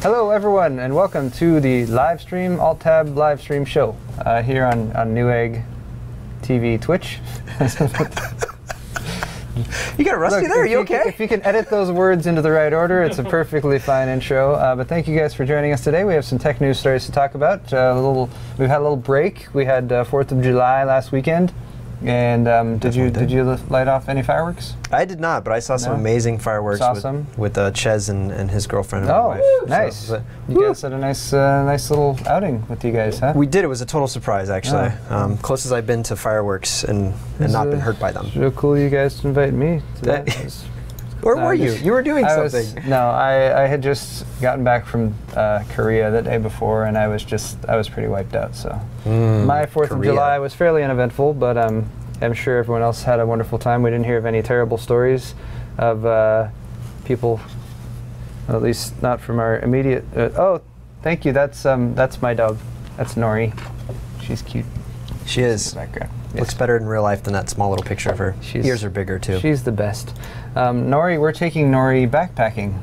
Hello everyone, and welcome to the live stream, Alt+Tab Live Stream Show, here on Newegg TV Twitch. You got rusty. Look, there, are you okay? If you can edit those words into the right order, it's a perfectly fine intro. But thank you guys for joining us today. We have some tech news stories to talk about. We've had a little break. We had 4th of July last weekend. And did you light off any fireworks? I did not, but I saw some amazing fireworks with Ches and his girlfriend and my wife. Nice. So, you guys had a nice little outing with you guys, huh? We did. It was a total surprise, actually. Closest I've been to fireworks and not been hurt by them. So cool you guys to invite me to that. Where were you? You were doing something. I had just gotten back from Korea the day before, and I was pretty wiped out. So my 4th of July was fairly uneventful, but I'm sure everyone else had a wonderful time. We didn't hear of any terrible stories of people, at least not from our immediate. Oh, thank you. That's my dog. That's Nori. She's cute. She is. Background. Looks better in real life than that small little picture of her. Ears are bigger too. She's the best. Nori, we're taking Nori backpacking.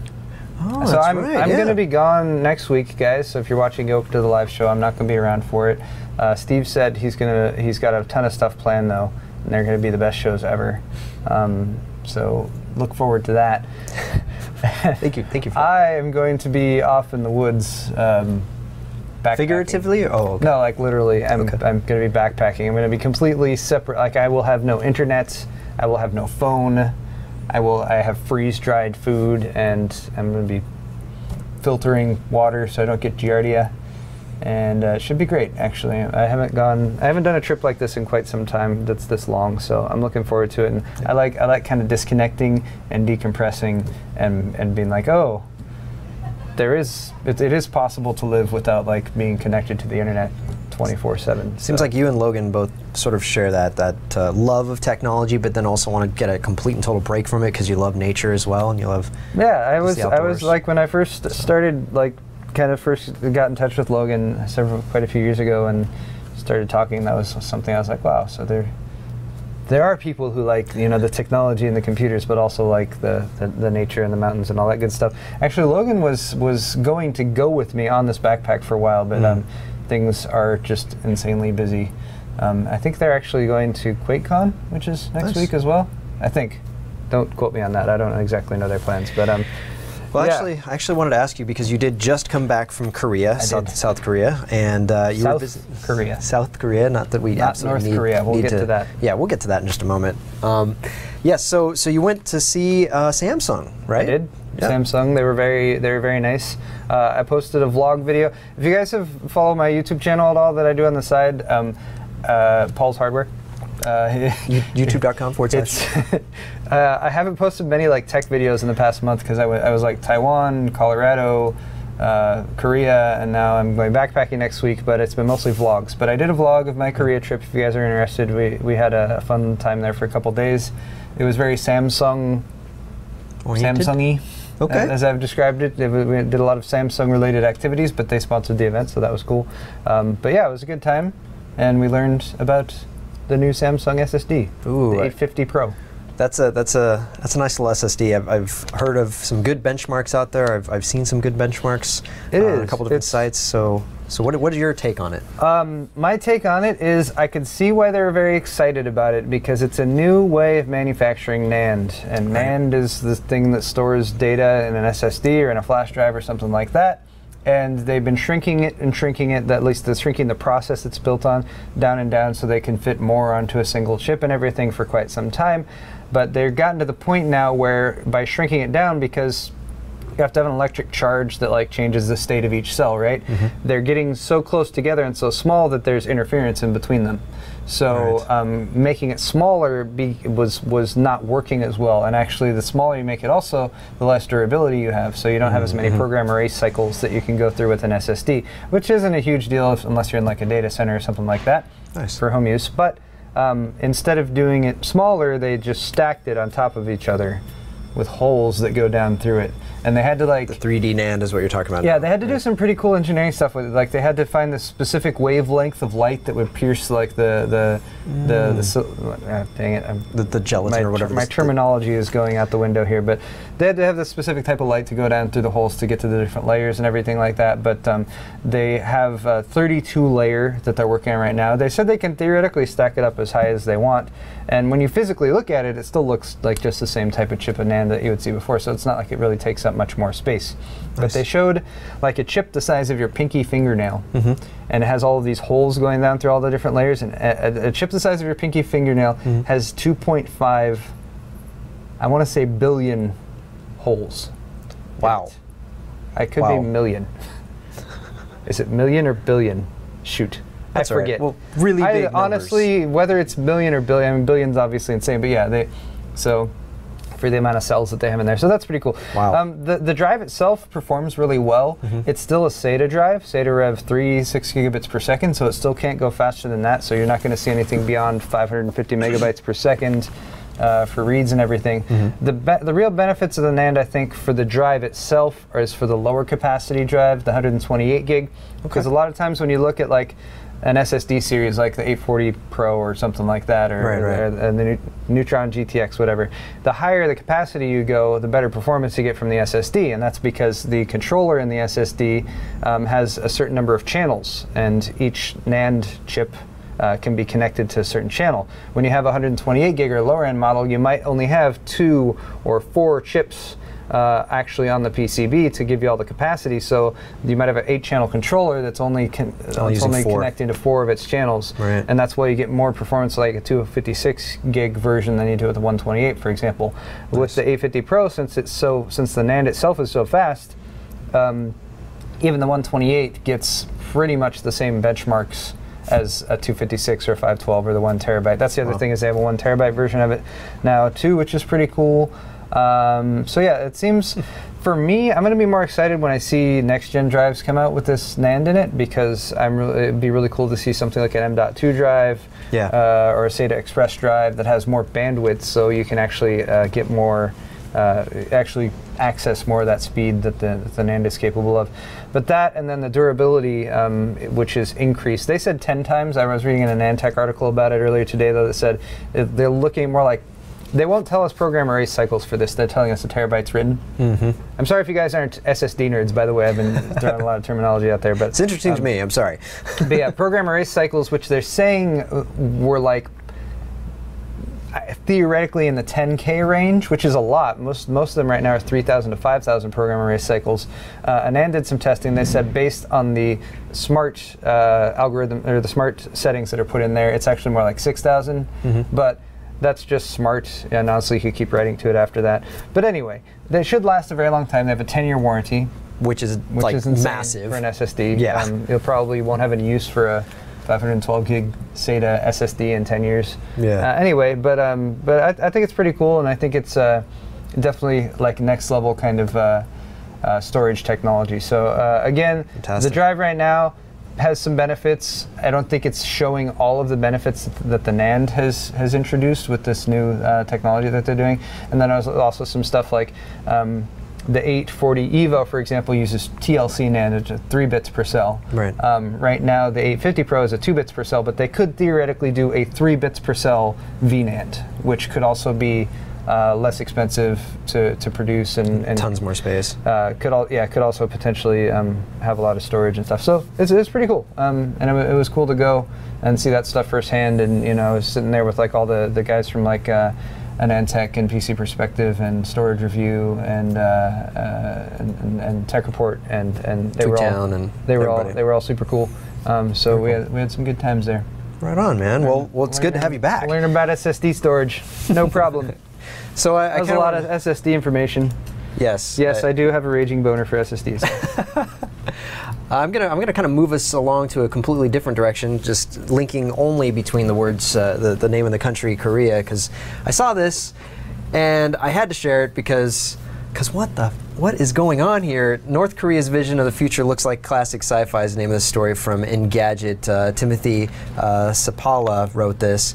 Oh, so that's I'm right, going to be gone next week, guys. So if you're watching Go to the live show, I'm not going to be around for it. Steve said he's got a ton of stuff planned though, and they're going to be the best shows ever. So look forward to that. Thank you. I am going to be off in the woods. Figuratively? Oh, okay. No, like literally. I'm going to be backpacking. I'm going to be completely separate. Like I will have no internet. I will have no phone. I have freeze-dried food, and I'm going to be filtering water so I don't get giardia. And it should be great, actually. I haven't done a trip like this in quite some time that's this long, so I'm looking forward to it. And I like kind of disconnecting and decompressing and being like, oh, it is possible to live without like being connected to the internet 24/7. Seems like you and Logan both sort of share that love of technology, but then also want to get a complete and total break from it because you love nature as well, and you love. Yeah, I was like when I first started, like kind of first got in touch with Logan quite a few years ago and started talking. That was something I was like, wow. So there are people who like the technology and the computers, but also like the nature and the mountains and all that good stuff. Actually, Logan was going to go with me on this backpack for a while, but things are just insanely busy. I think they're actually going to QuakeCon, which is next week as well. I think. Don't quote me on that. I don't exactly know their plans, but well, I actually wanted to ask you because you did just come back from Korea, South Korea, and you were visiting South Korea. Not that we absolutely North Korea. We'll get to that. Yeah, we'll get to that in just a moment. Yes. So you went to see Samsung, right? I did. Yep. Samsung. They were very nice. I posted a vlog video. If you guys have followed my YouTube channel at all, that I do on the side, Paul's Hardware. YouTube.com/. I haven't posted many like tech videos in the past month because I was like Taiwan, Colorado, Korea, and now I'm going backpacking next week. But it's been mostly vlogs. But I did a vlog of my Korea trip. If you guys are interested, we had a fun time there for a couple days. It was very Samsung-y. Okay. As I've described it, we did a lot of Samsung-related activities, but they sponsored the event, so that was cool. But yeah, it was a good time, and we learned about the new Samsung SSD, the 850 Pro. That's a nice little SSD. I've heard of some good benchmarks out there. I've seen some good benchmarks on a couple different sites. So what is your take on it? My take on it is I can see why they're very excited about it because it's a new way of manufacturing NAND, and NAND is the thing that stores data in an SSD or in a flash drive or something like that. And they've been shrinking it, at least they're shrinking the process it's built on down and down so they can fit more onto a single chip and everything for quite some time. But they've gotten to the point now where by shrinking it down, because you have to have an electric charge that like changes the state of each cell, right? They're getting so close together and so small that there's interference in between them. So making it smaller was not working as well. And actually, the smaller you make it, also the less durability you have. So you don't have as many program erase cycles that you can go through with an SSD, which isn't a huge deal unless you're in like a data center or something like that for home use. But instead of doing it smaller, they just stacked it on top of each other with holes that go down through it. and they had to like the 3D NAND is what you're talking about. Yeah, they had to do some pretty cool engineering stuff with it. Like they had to find the specific wavelength of light that would pierce like dang it, the gelatin or whatever. My terminology is going out the window here, but they had to have the specific type of light to go down through the holes to get to the different layers and everything like that. But they have a 32 layer that they're working on right now. They said they can theoretically stack it up as high as they want, and when you physically look at it, it still looks like just the same type of chip of NAND that you would see before. So it's not like it really takes up much more space. Nice. But they showed like a chip the size of your pinky fingernail, and it has all of these holes going down through all the different layers. And a chip the size of your pinky fingernail has 2.5, I want to say billion holes. Wow. I could be million. Is it million or billion? Shoot. That's I forget. Right. Well, really big numbers. Honestly, whether it's million or billion, I mean, billion's obviously insane, but yeah, so for the amount of cells that they have in there. So that's pretty cool. Wow. The drive itself performs really well. It's still a SATA drive, SATA Rev 3, 6 gigabits per second, so it still can't go faster than that, so you're not going to see anything beyond 550 megabytes per second for reads and everything. The real benefits of the NAND, I think, for the drive itself is for the lower capacity drive, the 128 gig, because a lot of times when you look at like an SSD series like the 840 Pro or something like that, or the Neutron GTX, whatever, the higher the capacity you go, the better performance you get from the SSD, and that's because the controller in the SSD has a certain number of channels, and each NAND chip can be connected to a certain channel. When you have a 128 gig or lower end model, you might only have 2 or 4 chips actually on the PCB to give you all the capacity. So you might have an 8-channel controller that's only connecting to 4 of its channels, and that's why you get more performance like a 256 gig version than you do with the 128, for example. Nice. With the 850 Pro, since the NAND itself is so fast, even the 128 gets pretty much the same benchmarks as a 256 or a 512 or the 1 terabyte. That's the other thing, is they have a 1 terabyte version of it now too, which is pretty cool. So yeah, it seems, for me, I'm going to be more excited when I see next-gen drives come out with this NAND in it, because it'd be really cool to see something like an M.2 drive, or a SATA Express drive that has more bandwidth, so you can actually get more, actually access more of that speed that the NAND is capable of. But that, and then the durability, which is increased. They said 10 times. I was reading in a NAND article about it earlier today, though, that said they're looking more like, they won't tell us program erase cycles for this. They're telling us the terabytes written. I'm sorry if you guys aren't SSD nerds, by the way. I've been throwing a lot of terminology out there. But it's interesting to me. I'm sorry. But yeah, program erase cycles, which they're saying were like theoretically in the 10K range, which is a lot. Most of them right now are 3,000 to 5,000 program erase cycles. Anand did some testing. They said based on the smart algorithm, or the smart settings that are put in there, it's actually more like 6,000. But that's just smart, and honestly, you could keep writing to it after that. But anyway, they should last a very long time. They have a 10-year warranty, which is massive for an SSD. Yeah, you probably won't have any use for a 512 gig SATA SSD in 10 years. Yeah. Anyway, but I think it's pretty cool, and I think it's definitely like next level kind of storage technology. So again, the drive right now has some benefits. I don't think it's showing all of the benefits that the NAND has introduced with this new technology that they're doing. And then there's also some stuff like the 840 EVO, for example, uses TLC NAND, it's 3 bits per cell. Right now, the 850 Pro is a 2 bits per cell, but they could theoretically do a 3 bits per cell VNAND, which could also be less expensive to produce and tons more space. Could also potentially have a lot of storage and stuff. So it's pretty cool, and it was cool to go and see that stuff firsthand. And I was sitting there with like all the guys from like Anantech and PC Perspective and Storage Review and Tech Report, and they were all super cool. So we had some good times there. Right on, man. Well, it's good to have you back. Learn about SSD storage, no problem. So I that was a lot of SSD information. Yes. Yes, I do have a raging boner for SSDs. I'm gonna kind of move us along to a completely different direction, just linking only between the words, the name of the country, Korea, because I saw this and I had to share it because what is going on here? North Korea's vision of the future looks like classic sci-fi is the name of the story from Engadget. Timothy Sapala wrote this.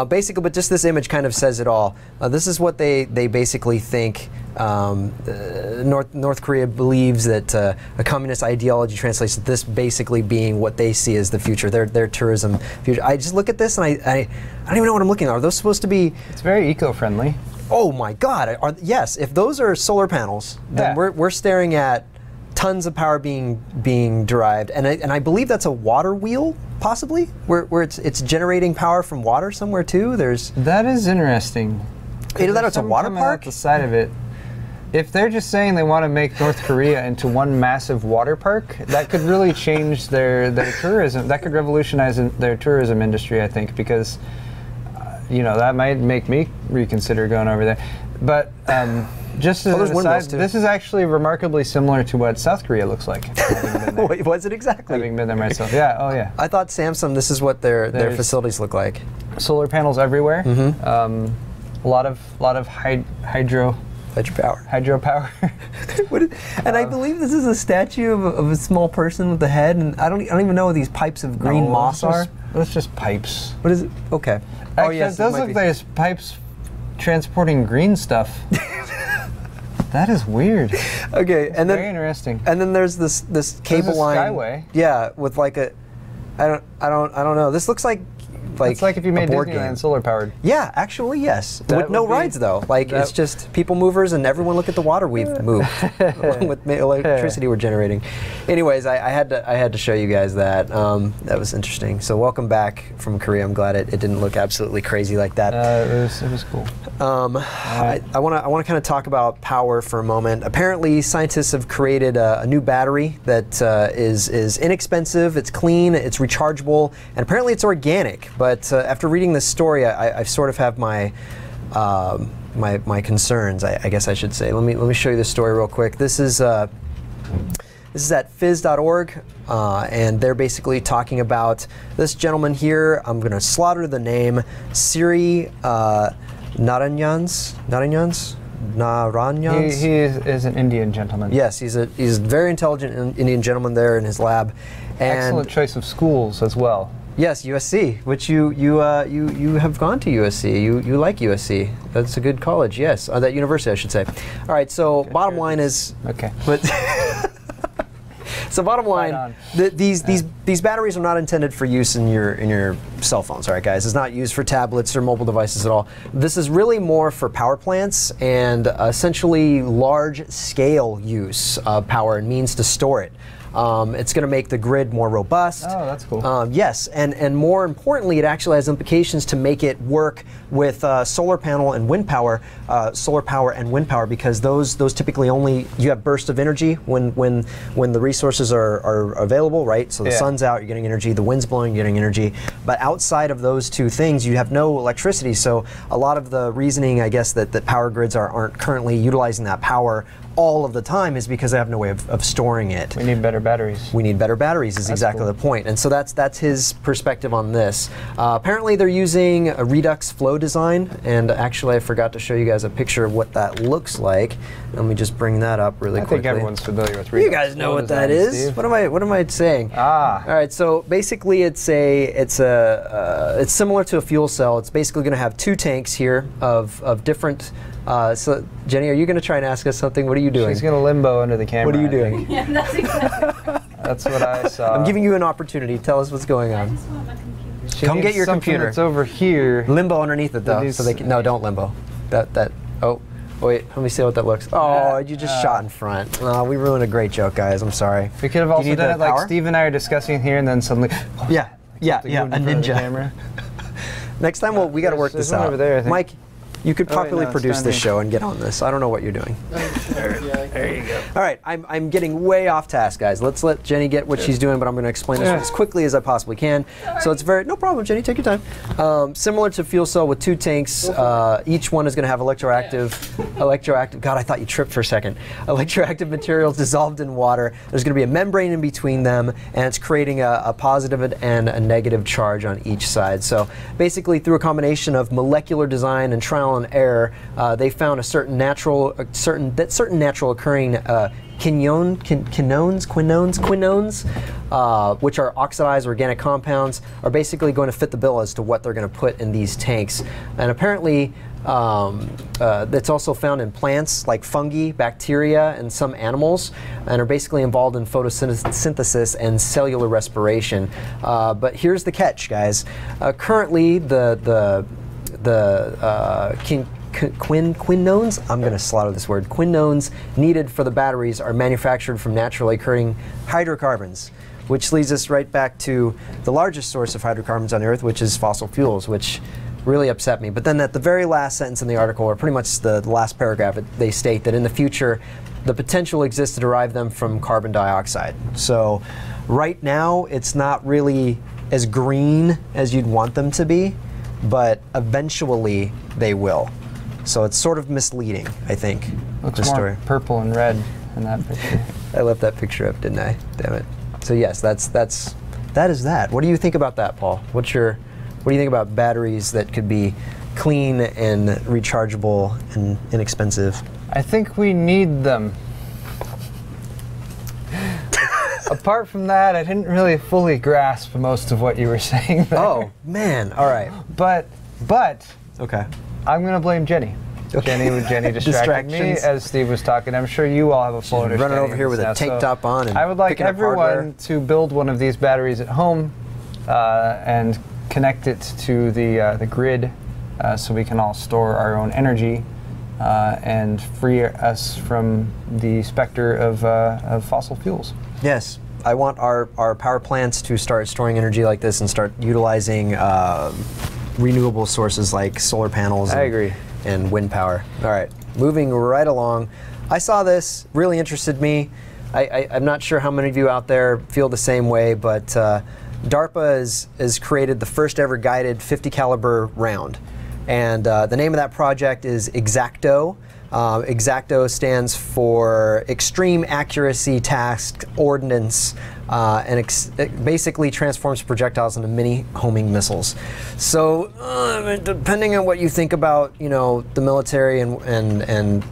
Basically, but just this image kind of says it all. This is what they basically think North Korea believes that a communist ideology translates to this basically being what they see as the future, their tourism future. I just look at this and I don't even know what I'm looking at. Are those supposed to be? It's very eco-friendly. Oh my God! Yes, if those are solar panels, then we're staring at tons of power being derived, and I believe that's a water wheel, possibly, where it's generating power from water somewhere too. That is interesting. Either that or it's a water park. Out the side of it. If they're just saying they want to make North Korea into one massive water park, that could really change their tourism. That could revolutionize their tourism industry, I think, because that might make me reconsider going over there. But just as an aside, this is actually remarkably similar to what South Korea looks like. Wait, was it exactly? Having been there myself, yeah. Oh yeah. I thought Samsung. This is what their facilities look like. Solar panels everywhere. Mm-hmm. A lot of hydro power. And I believe this is a statue of a small person with a head, and I don't even know what these pipes of green moss are. It's just pipes. What is it? Okay. Actually, yes, it does look like pipes transporting green stuff. That is weird. Okay, and then very interesting. And then there's this cable line. Skyway. Yeah, with like a, I don't know. This looks like. It's like if you made Disneyland solar powered. Yeah, actually, yes. With no rides though. Like it's just people movers, and everyone look at the water we've moved, along with the electricity we're generating. Anyways, I had to show you guys that. That was interesting. So welcome back from Korea. I'm glad it didn't look absolutely crazy like that. It was cool. I want to kind of talk about power for a moment. Apparently, scientists have created a new battery that is inexpensive. It's clean. It's rechargeable, and apparently it's organic. But after reading this story, I sort of have my concerns, I guess I should say. Let me show you this story real quick. This is at phys.org, and they're basically talking about this gentleman here. I'm going to slaughter the name, Siri Naranyans. He is an Indian gentleman. Yes, he's a very intelligent Indian gentleman there in his lab. And excellent choice of schools as well. Yes, USC, which you have gone to USC. You like USC. That's a good college. Yes, that university, I should say. All right. So bottom line is okay. But so bottom line, these batteries are not intended for use in your cell phones. All right, guys. It's not used for tablets or mobile devices at all. This is really more for power plants and essentially large scale use of power and means to store it. It's going to make the grid more robust. Oh, that's cool. Yes, and more importantly, it actually has implications to make it work with solar panel and wind power, solar power and wind power, because those typically only, you have bursts of energy when the resources are available, right? So the sun's out, you're getting energy, the wind's blowing, you're getting energy. But outside of those two things, you have no electricity. So a lot of the reasoning, I guess, that power grids aren't currently utilizing that power all of the time is because they have no way of storing it. We need better batteries. We need better batteries is exactly the point. And so that's his perspective on this. Apparently they're using a Redox flow design, and actually I forgot to show you guys a picture of what that looks like. Let me just bring that up really quickly. I think everyone's familiar with Redox. You guys know what that is. Steve. What am I saying? All right, so basically it's similar to a fuel cell. It's basically going to have two tanks here of different. So Jenny, are you going to try and ask us something? What are you doing? She's going to limbo under the camera. What are you doing? Yeah, that's exactly. That's what I saw. I'm giving you an opportunity. Tell us what's going on. I just want my computer. Come get your computer. It's over here. Limbo underneath it though, so they can. No, don't limbo. Oh, wait. Let me see what that looks. Oh, you just shot in front. Oh, we ruined a great joke, guys. I'm sorry. We could have also done it like Steve and I are discussing here, and then suddenly. Yeah, a ninja. Next time, we got to work this out. Over there, I think. Mike, you could properly produce this show and get on this. I don't know what you're doing. There you go. All right, I'm getting way off task, guys. Let's let Jenny get what she's doing, but I'm going to explain this as quickly as I possibly can. So it's no problem, Jenny. Take your time. Similar to fuel cell with two tanks. Each one is going to have electroactive. God, I thought you tripped for a second. Electroactive materials dissolved in water. There's going to be a membrane in between them, and it's creating a positive and a negative charge on each side. So basically, through a combination of molecular design and trial and error, they found certain natural occurring quinones, which are oxidized organic compounds, are basically going to fit the bill as to what they're going to put in these tanks. And apparently, that's also found in plants like fungi, bacteria, and some animals, and are basically involved in photosynthesis and cellular respiration. But here's the catch, guys. Currently, the quinones, I'm going to slaughter this word, quinones needed for the batteries are manufactured from naturally occurring hydrocarbons, which leads us right back to the largest source of hydrocarbons on Earth, which is fossil fuels, which really upset me. But then at the very last sentence in the article, or pretty much the last paragraph, they state that in the future, the potential exists to derive them from carbon dioxide. So right now, it's not really as green as you'd want them to be, but eventually they will. So it's sort of misleading, I think. Looks more purple and red in that picture. I left that picture up, didn't I? Damn it. So yes, that is that. What do you think about that, Paul? What do you think about batteries that could be clean and rechargeable and inexpensive? I think we need them. Apart from that, I didn't really fully grasp most of what you were saying there. Oh, man. All right. But okay. I'm going to blame Jenny. Okay. Jenny distracted me as Steve was talking. I'm sure you all have a full understanding. Running over here with a tank top on and I would like everyone to build one of these batteries at home and connect it to the grid so we can all store our own energy and free us from the specter of fossil fuels. Yes. I want our power plants to start storing energy like this and start utilizing renewable sources like solar panels. I agree. And wind power. All right, moving right along. I saw this, really interested me. I'm not sure how many of you out there feel the same way, but DARPA has created the first ever guided 50 caliber round. And the name of that project is Exacto. Exacto stands for Extreme Accuracy Task Ordnance, and it basically transforms projectiles into mini homing missiles. So depending on what you think about, the military and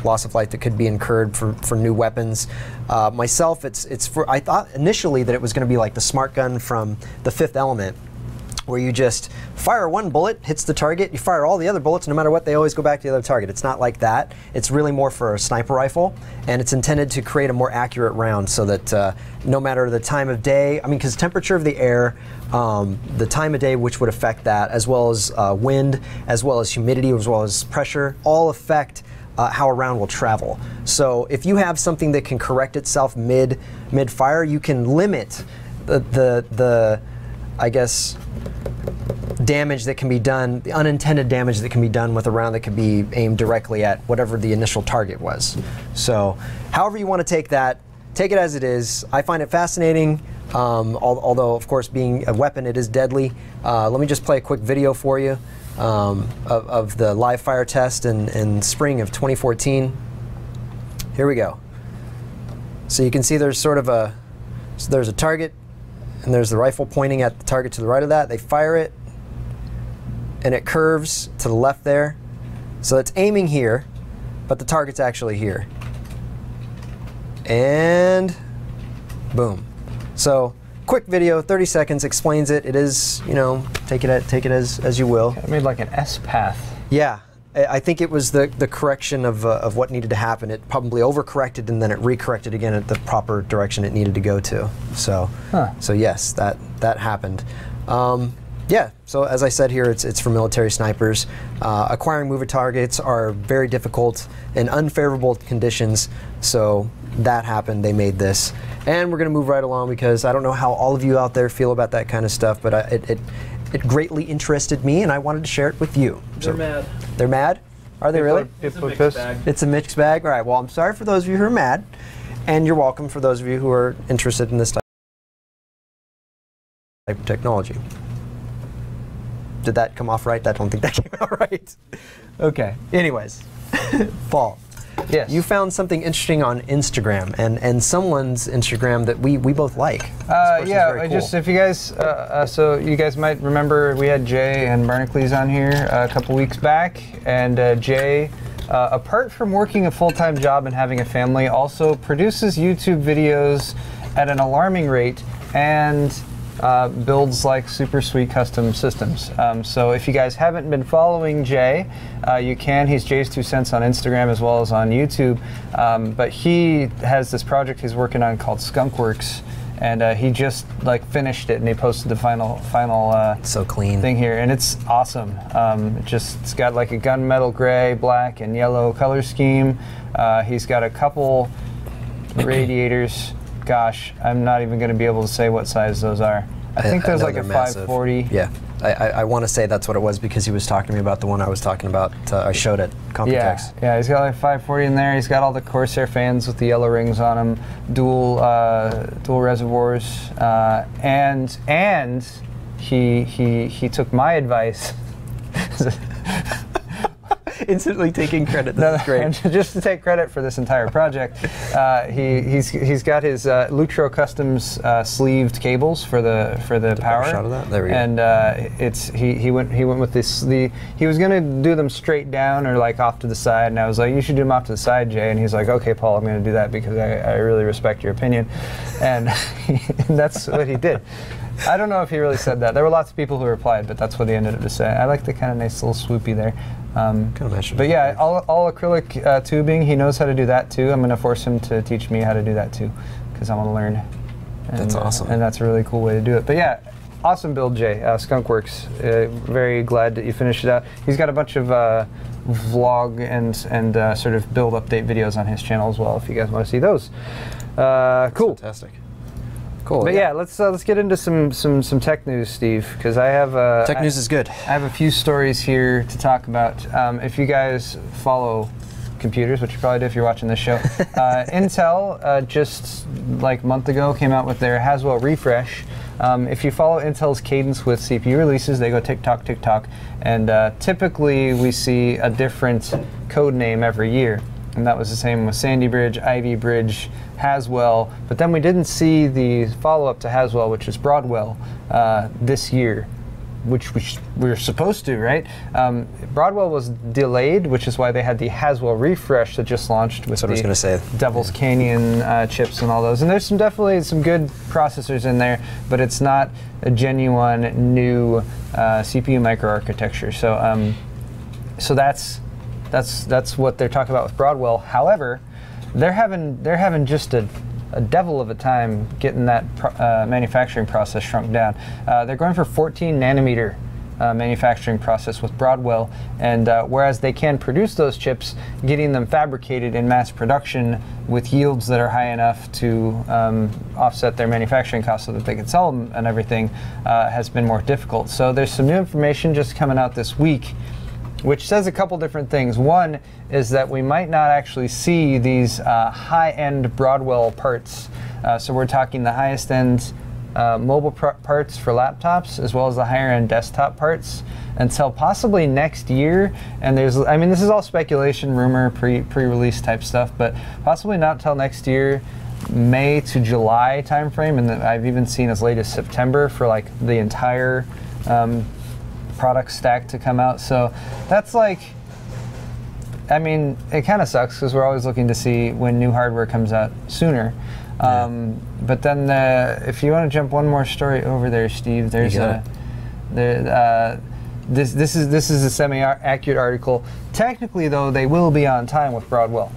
loss of life that could be incurred for new weapons, myself, I thought initially that it was going to be like the smart gun from The Fifth Element, where you just fire one bullet, hits the target, you fire all the other bullets, no matter what, they always go back to the other target. It's not like that. It's really more for a sniper rifle, and it's intended to create a more accurate round so that no matter the time of day, because temperature of the air, the time of day which would affect that, as well as wind, as well as humidity, as well as pressure, all affect how a round will travel. So if you have something that can correct itself mid-fire, you can limit the I guess, damage that can be done, the unintended damage that can be done with a round that can be aimed directly at whatever the initial target was. So however you want to take that, take it as it is. I find it fascinating, although of course being a weapon, it is deadly. Let me just play a quick video for you of the live fire test in spring of 2014. Here we go. So you can see there's sort of there's a target, and there's the rifle pointing at the target to the right of that. They fire it, and it curves to the left there. So it's aiming here, but the target's actually here. And boom. So quick video, 30 seconds, explains it. It is, take it as you will. It made like an S path. Yeah. I think it was the correction of what needed to happen. It probably overcorrected and then it recorrected again at the proper direction it needed to go to. So, so yes, that happened. Yeah. So as I said here, it's for military snipers. Acquiring moving targets are very difficult in unfavorable conditions. So that happened. They made this, and we're going to move right along because I don't know how all of you out there feel about that kind of stuff, but it greatly interested me, and I wanted to share it with you. They're mad. They're mad? Are they really? It's a mixed bag. It's a mixed bag? All right, well, I'm sorry for those of you who are mad, and you're welcome for those of you who are interested in this type of technology. Did that come off right? I don't think that came out right. Okay, anyways, Paul. Yes. You found something interesting on Instagram, and someone's Instagram that we both like. Yeah, if you guys, so you guys might remember we had Jay and Barnacles on here a couple weeks back, and Jay, apart from working a full-time job and having a family, also produces YouTube videos at an alarming rate, and builds like super sweet custom systems. So if you guys haven't been following Jay, you can. He's Jay's 2 Cents on Instagram as well as on YouTube. But he has this project he's working on called Skunkworks, and he just like finished it, and he posted the final so clean thing here, and it's awesome. It's got like a gunmetal gray, black, and yellow color scheme. He's got a couple radiators. Gosh, I'm not even going to be able to say what size those are. I think there's like a 540. Yeah, I want to say that's what it was because he was talking to me about the one I was talking about. I showed at Computex. Yeah, he's got like 540 in there. He's got all the Corsair fans with the yellow rings on them, dual reservoirs, and he totook my advice. Instantly taking credit. That's great. And just to take credit for this entire project, he's got his Lutro Customs sleeved cables for the power. Shot of that? There we go. And he went with this. He was gonna do them straight down or like off to the side, and I was like, you should do them off to the side, Jay. And he's like, okay, Paul, I'm gonna do that because I really respect your opinion, and that's what he did. I don't know if he really said that. There were lots of people who replied, but that's what he ended up to say. I like the kind of nice little swoopy there. But yeah, all acrylic tubing, he knows how to do that too. I'm going to force him to teach me how to do that too, because I want to learn. And, that's awesome. And that's a really cool way to do it. But yeah, awesome build, Jay. Skunkworks. Very glad that you finished it out. He's got a bunch of vlog and sort of build update videos on his channel as well, if you guys want to see those. Cool. Fantastic. Cool. But yeah, let's get into some tech news, Steve, because I have tech news is good. I have a few stories here to talk about. If you guys follow computers, which you probably do if you're watching this show, Intel just like a month ago came out with their Haswell refresh. If you follow Intel's cadence with CPU releases, they go tick-tock, tick-tock, and typically we see a different code name every year. And that was the same with Sandy Bridge, Ivy Bridge, Haswell, but then we didn't see the follow-up to Haswell, which is Broadwell, this year, which we were supposed to, right? Broadwell was delayed, which is why they had the Haswell refresh that just launched with the Devil's Canyon chips and all those. And there's definitely some good processors in there, but it's not a genuine new CPU microarchitecture. So that's what they're talking about with Broadwell. However, they're having just a devil of a time getting that manufacturing process shrunk down. They're going for 14 nanometer manufacturing process with Broadwell, and whereas they can produce those chips, getting them fabricated in mass production with yields that are high enough to offset their manufacturing costs so that they can sell them and everything has been more difficult. So there's some new information just coming out this week, which says a couple different things. One is that we might not actually see these high-end Broadwell parts. So we're talking the highest-end mobile parts for laptops, as well as the higher-end desktop parts, until possibly next year. And this is all speculation, rumor, pre-release type stuff, but possibly not till next year, May to July timeframe, and I've even seen as late as September for like the entire product stack to come out. So that's like, it kind of sucks because we're always looking to see when new hardware comes out sooner. But then if you want to jump one more story over there, Steve, there's this is a semi-accurate article. Technically, though, they will be on time with Broadwell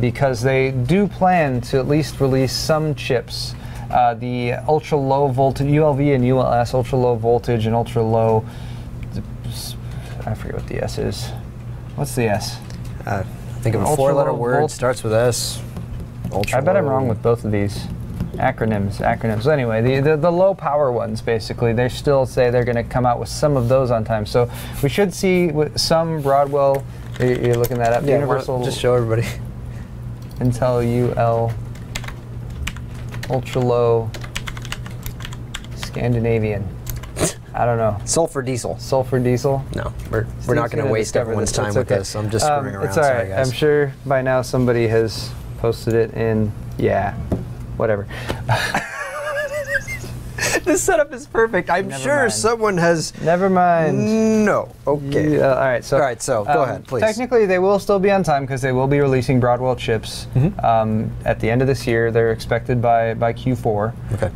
because they do plan to at least release some chips. The ultra low voltage ULV and ULS, ultra low voltage and ultra low. I forget what the S is. What's the S? Think of a four-letter word, starts with S. Ultra I bet I'm low. wrong with both of these. Acronyms. Anyway, the low power ones, basically, they still say they're going to come out with some of those on time. So we should see some Broadwell. You're looking that up? Yeah, Universal. Just show everybody. Intel UL ultra low Scandinavian. I don't know. Sulfur diesel. Sulfur diesel? No, we're not going to waste everyone's time with this. I'm just screwing around. It's all right. Sorry, guys. I'm sure by now somebody has posted it in, whatever. This setup is perfect. I'm Never sure mind. someone has. Never mind. No. Okay. Yeah, all right, so go ahead, please. Technically, they will still be on time because they will be releasing Broadwell chips at the end of this year. They're expected by Q4. Okay.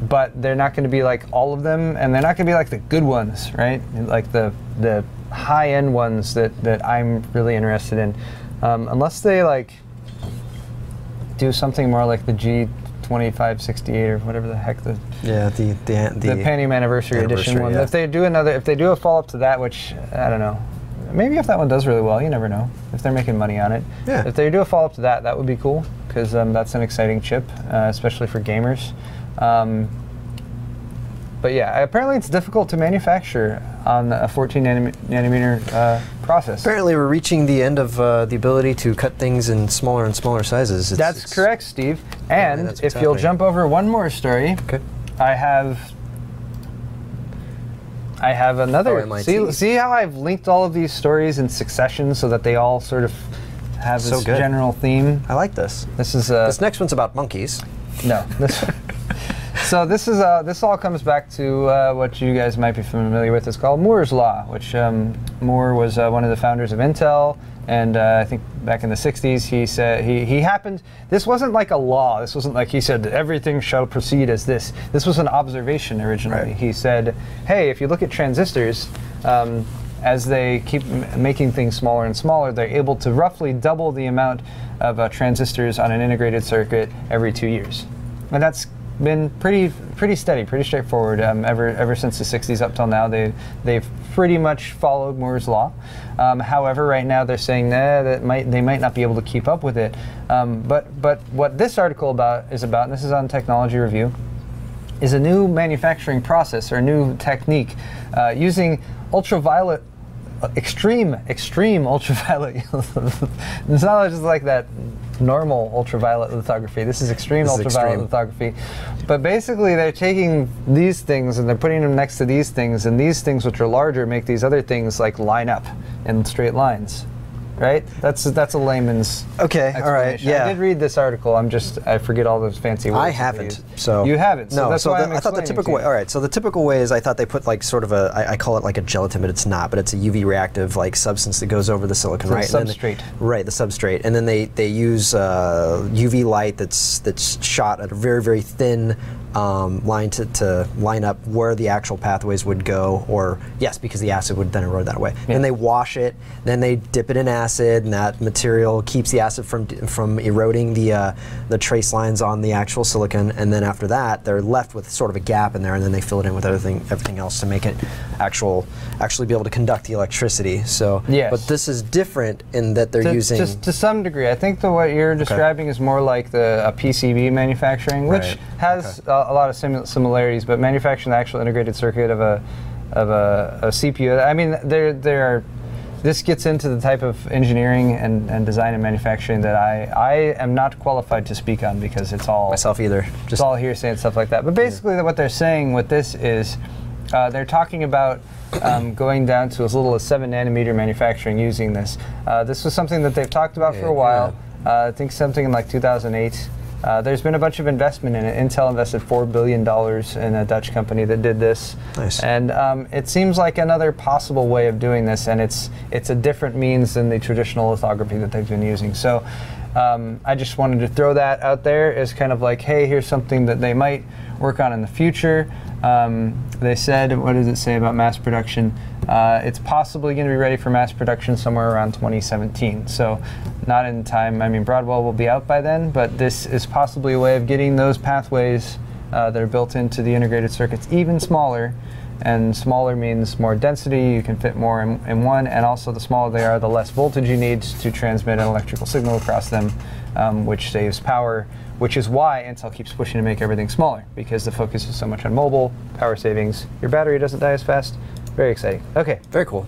But they're not going to be like all of them, and they're not going to be like the good ones, right? Like the high-end ones that I'm really interested in, unless they like do something more like the G2568 or whatever the heck the Pentium Anniversary Edition one. Yeah. If they do a follow-up to that, which I don't know, maybe if that one does really well, you never know. If they're making money on it, Yeah. If they do a follow-up to that, that would be cool because that's an exciting chip, especially for gamers. But yeah, apparently it's difficult to manufacture on a 14 nanometer process. Apparently, we're reaching the end of the ability to cut things in smaller and smaller sizes. That's correct, Steve. And that's if what's you'll happening. jump over one more story, Okay. I have another. MIT. See how I've linked all of these stories in succession so that they all sort of have So this good. general theme. I like this. This is This next one's about monkeys. no. So this all comes back to what you guys might be familiar with. It's called Moore's Law, which Moore was one of the founders of Intel, and I think back in the 60s he said he happened. This wasn't like a law. This wasn't like he said everything shall proceed as this. This was an observation originally. Right. He said, hey, if you look at transistors, as they keep making things smaller and smaller, they're able to roughly double the amount of transistors on an integrated circuit every 2 years, and that's been pretty steady, pretty straightforward ever since the 60s up till now. They've pretty much followed Moore's Law. However, right now they're saying they might not be able to keep up with it. But what this article is about, and this is on Technology Review, is a new manufacturing process or a new technique using ultraviolet. Extreme ultraviolet. It's not just like that normal ultraviolet lithography. This is extreme ultraviolet lithography. But basically, they're taking these things and they're putting them next to these things, and these things, which are larger, make these other things like line up in straight lines. Right? That's a layman's Okay, all right, explanation. yeah. I did read this article. I forget all those fancy words. I that they haven't. use. So you haven't. So no. that's So why I'm I thought the explaining typical to way. you. All right. So the typical way is I thought they put like sort of I call it like a gelatin, but it's not. But it's a UV reactive like substance that goes over the silicon, The right? substrate. Right, the substrate, and then they use UV light that's shot at a very very thin line to line up where the actual pathways would go, or yes, because the acid would then erode that way. Yeah. Then they wash it, then they dip it in acid, and that material keeps the acid from eroding the trace lines on the actual silicon. And then after that, they're left with sort of a gap in there, and then they fill it in with everything else to make it actually be able to conduct the electricity. So, Yes. but this is different in that they're using just to some degree. I think what you're describing is more like a PCB manufacturing, which Right. has a lot of similarities, but manufacturing the actual integrated circuit of a CPU. I mean, this gets into the type of engineering and design and manufacturing that I am not qualified to speak on because it's all myself either. It's all hearsay and stuff like that. But basically, what they're saying with this is they're talking about going down to as little as 7 nanometer manufacturing using this. This was something that they've talked about for a while. I think something in like 2008. There's been a bunch of investment in it. Intel invested $4 billion in a Dutch company that did this. Nice. And it seems like another possible way of doing this, and it's a different means than the traditional lithography that they've been using. So I just wanted to throw that out there as kind of like, hey, here's something that they might work on in the future. They said, what does it say about mass production? It's possibly going to be ready for mass production somewhere around 2017. So not in time. I mean, Broadwell will be out by then, but this is possibly a way of getting those pathways that are built into the integrated circuits even smaller. And smaller means more density, you can fit more in one, and also the smaller they are, the less voltage you need to transmit an electrical signal across them, which saves power, which is why Intel keeps pushing to make everything smaller, because the focus is so much on mobile, power savings, your battery doesn't die as fast. Very exciting. Okay. Very cool.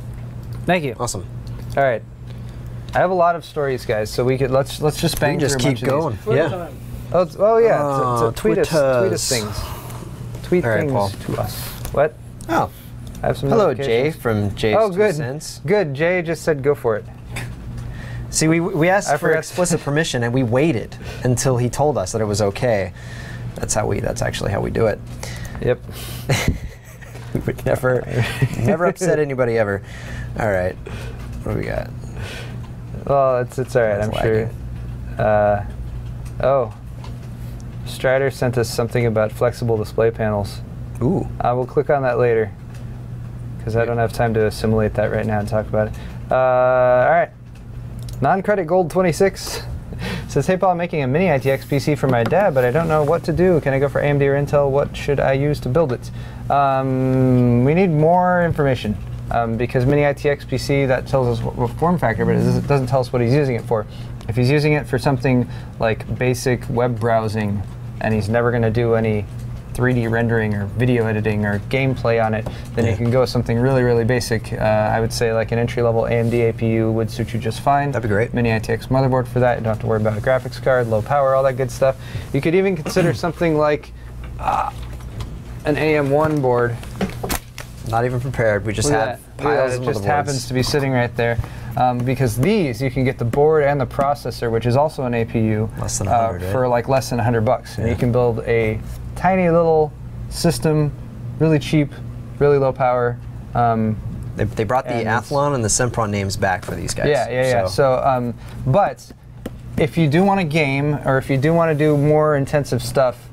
Thank you. Awesome. All right. I have a lot of stories, guys, so let's just bang just through a keep bunch of going. these. Yeah. Oh yeah. Tweet tweet us things. Tweet All right, things Paul. to us. What? Oh. I have some Hello, Jay notifications. from Jay's Oh, good. 2 cents. Good. Jay just said go for it. See, we asked I for forgot. explicit permission, and we waited until he told us that it was okay. That's actually how we do it. Yep. We would never upset anybody ever. All right, what do we got? Well, it's all right. It's I'm lagging. sure. Oh, Strider sent us something about flexible display panels. Ooh. I will click on that later because I don't have time to assimilate that right now and talk about it. All right. Non-credit gold 26 says, "Hey Paul, I'm making a mini ITX PC for my dad, but I don't know what to do. Can I go for AMD or Intel? What should I use to build it?" We need more information because mini ITX PC, that tells us what form factor, but it doesn't tell us what he's using it for. If he's using it for something like basic web browsing and he's never going to do any 3D rendering or video editing or gameplay on it, then you can go with something really, really basic. I would say like an entry-level AMD APU would suit you just fine. That'd be great. Mini ITX motherboard for that. You don't have to worry about a graphics card, low power, all that good stuff. You could even consider something like an AM1 board. Not even prepared. We just have piles of it just motherboards. happens to be sitting right there. Because these, you can get the board and the processor, which is also an APU, Less than 100, for like less than $100. And you can build a tiny little system, really cheap, really low power. They brought the Athlon and the Sempron names back for these guys. Yeah. So, but if you do want to game, or if you do want to do more intensive stuff,